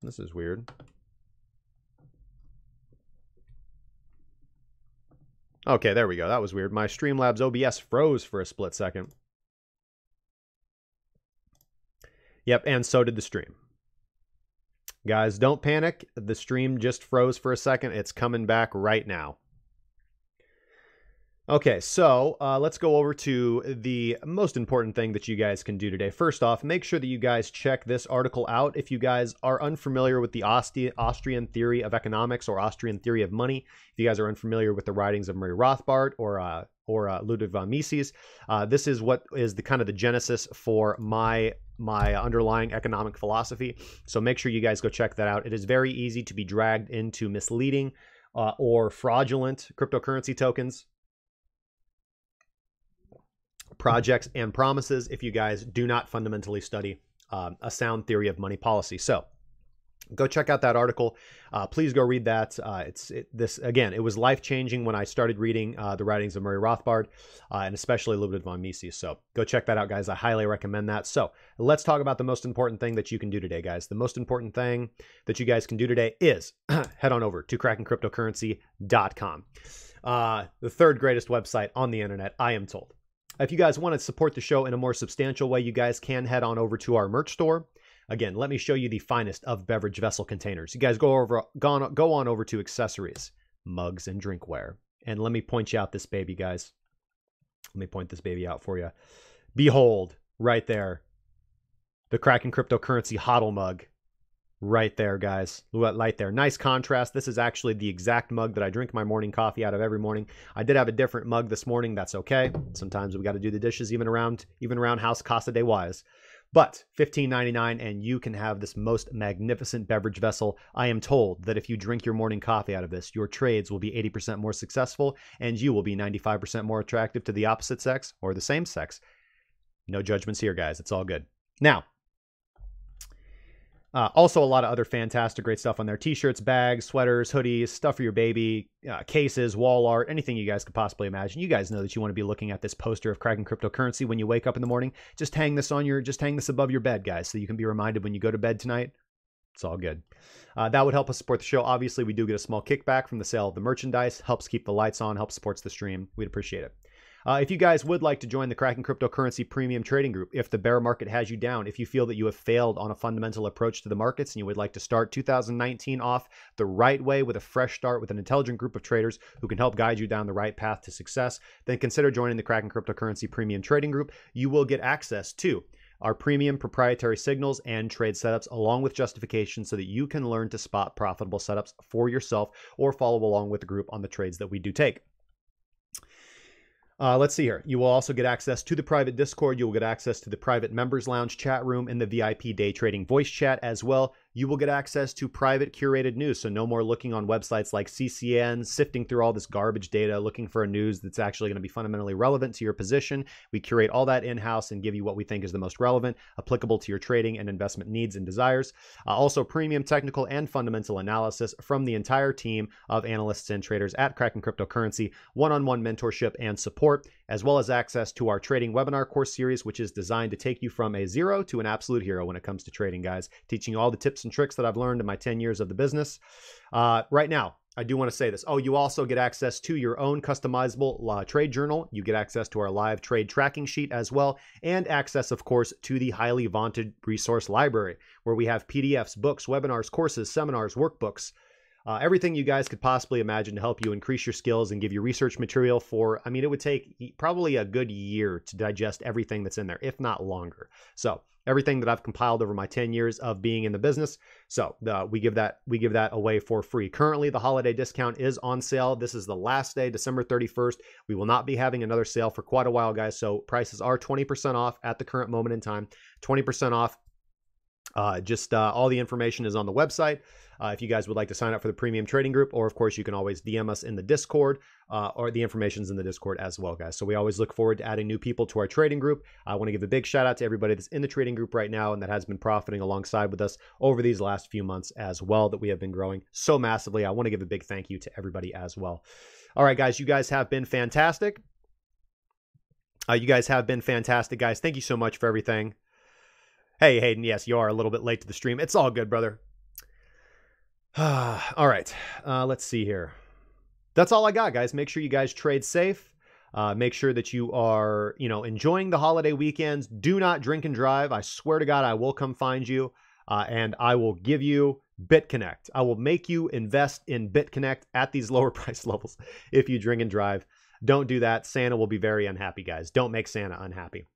this is weird. Okay, there we go. That was weird. My Streamlabs OBS froze for a split second. Yep, and so did the stream. Guys, don't panic. The stream just froze for a second. It's coming back right now. Okay, so let's go over to the most important thing that you guys can do today. First off, make sure that you guys check this article out. If you guys are unfamiliar with the Austrian theory of economics or Austrian theory of money, if you guys are unfamiliar with the writings of Murray Rothbard or Ludwig von Mises. This is what is the kind of the genesis for my underlying economic philosophy. So make sure you guys go check that out. It is very easy to be dragged into misleading or fraudulent cryptocurrency tokens, projects, and promises if you guys do not fundamentally study a sound theory of money policy. So go check out that article. Please go read that. It was life-changing when I started reading the writings of Murray Rothbard and especially Ludwig von Mises. So go check that out, guys. I highly recommend that. So let's talk about the most important thing that you can do today, guys. The most important thing that you guys can do today is head on over to krakencryptocurrency.com. The third greatest website on the internet, I am told. If you guys want to support the show in a more substantial way, you guys can head on over to our merch store. Again, let me show you the finest of beverage vessel containers. You guys go on over to accessories, mugs, and drinkware. And let me point you out this baby, guys. Let me point this baby out for you. Behold, right there, the Kraken Cryptocurrency HODL mug. Right there, guys. Right there. Nice contrast. This is actually the exact mug that I drink my morning coffee out of every morning. I did have a different mug this morning. That's okay. Sometimes we got to do the dishes even around house Casa de Wise. But $15.99 and you can have this most magnificent beverage vessel. I am told that if you drink your morning coffee out of this, your trades will be 80% more successful and you will be 95% more attractive to the opposite sex or the same sex. No judgments here, guys. It's all good. Now, also a lot of other fantastic, great stuff on there. T-shirts, bags, sweaters, hoodies, stuff for your baby, cases, wall art, anything you guys could possibly imagine. You guys know that you want to be looking at this poster of Kraken Cryptocurrency when you wake up in the morning. Just hang this above your bed, guys, so you can be reminded when you go to bed tonight. It's all good. That would help us support the show. Obviously, we do get a small kickback from the sale of the merchandise. Helps keep the lights on, helps supports the stream. We'd appreciate it. If you guys would like to join the Kraken Cryptocurrency Premium Trading Group, if the bear market has you down, if you feel that you have failed on a fundamental approach to the markets and you would like to start 2019 off the right way with a fresh start with an intelligent group of traders who can help guide you down the right path to success, then consider joining the Kraken Cryptocurrency Premium Trading Group. You will get access to our premium proprietary signals and trade setups along with justification so that you can learn to spot profitable setups for yourself or follow along with the group on the trades that we do take. Let's see here. You will also get access to the private Discord. You will get access to the private members lounge chat room and the VIP day trading voice chat as well. You will get access to private curated news. So no more looking on websites like CCN, sifting through all this garbage data, looking for a news that's actually going to be fundamentally relevant to your position. We curate all that in-house and give you what we think is the most relevant, applicable to your trading and investment needs and desires. Also premium technical and fundamental analysis from the entire team of analysts and traders at Kraken Cryptocurrency, one-on-one mentorship and support, as well as access to our trading webinar course series, which is designed to take you from a zero to an absolute hero when it comes to trading, guys, teaching you all the tips and tricks that I've learned in my 10 years of the business. Right now, I do want to say this. Oh, you also get access to your own customizable trade journal. You get access to our live trade tracking sheet as well, and access, of course, to the highly vaunted resource library, where we have PDFs, books, webinars, courses, seminars, workbooks, everything you guys could possibly imagine to help you increase your skills and give you research material for, I mean, it would take probably a good year to digest everything that's in there, if not longer. So everything that I've compiled over my 10 years of being in the business. So we give that away for free. Currently, the holiday discount is on sale. This is the last day, December 31st. We will not be having another sale for quite a while, guys. So prices are 20% off at the current moment in time, 20% off. All the information is on the website. If you guys would like to sign up for the premium trading group, or of course you can always DM us in the Discord, or the information's in the Discord as well, guys. So we always look forward to adding new people to our trading group. I want to give a big shout out to everybody that's in the trading group right now and that has been profiting alongside with us over these last few months as well, that we have been growing so massively. I want to give a big thank you to everybody as well. All right, guys, you guys have been fantastic. Guys. Thank you so much for everything. Hey, Hayden, yes, you are a little bit late to the stream. It's all good, brother. All right, let's see here. That's all I got, guys. Make sure you guys trade safe. Make sure that you are, enjoying the holiday weekends. Do not drink and drive. I swear to God, I will come find you, and I will give you BitConnect. I will make you invest in BitConnect at these lower price levels if you drink and drive. Don't do that. Santa will be very unhappy, guys. Don't make Santa unhappy.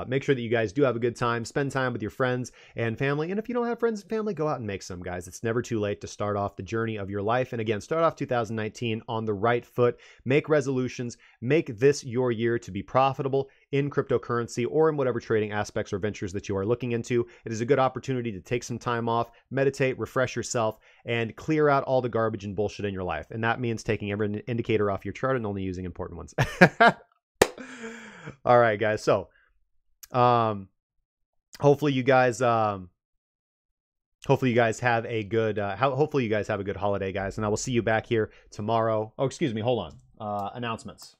Make sure that you guys do have a good time. Spend time with your friends and family. And if you don't have friends and family, go out and make some, guys. It's never too late to start off the journey of your life. And again, start off 2019 on the right foot. Make resolutions. Make this your year to be profitable in cryptocurrency or in whatever trading aspects or ventures that you are looking into. It is a good opportunity to take some time off, meditate, refresh yourself, and clear out all the garbage and bullshit in your life. And that means taking every indicator off your chart and only using important ones. All right, guys. So, hopefully you guys have a good hopefully you guys have a good holiday, guys, and I will see you back here tomorrow. Oh, excuse me, hold on. Announcements.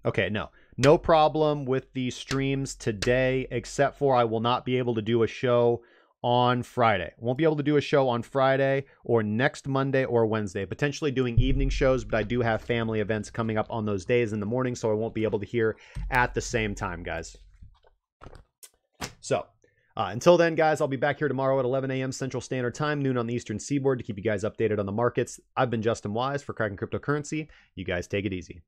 Okay, no problem with the streams today, except for I will not be able to do a show on Friday. Won't be able to do a show on Friday or next Monday or Wednesday. Potentially doing evening shows, but I do have family events coming up on those days in the morning, so I won't be able to hear at the same time, guys. So, until then, guys, I'll be back here tomorrow at 11 a.m. Central Standard Time, noon on the Eastern Seaboard, to keep you guys updated on the markets. I've been Justin Wise for Cracking Cryptocurrency. You guys take it easy.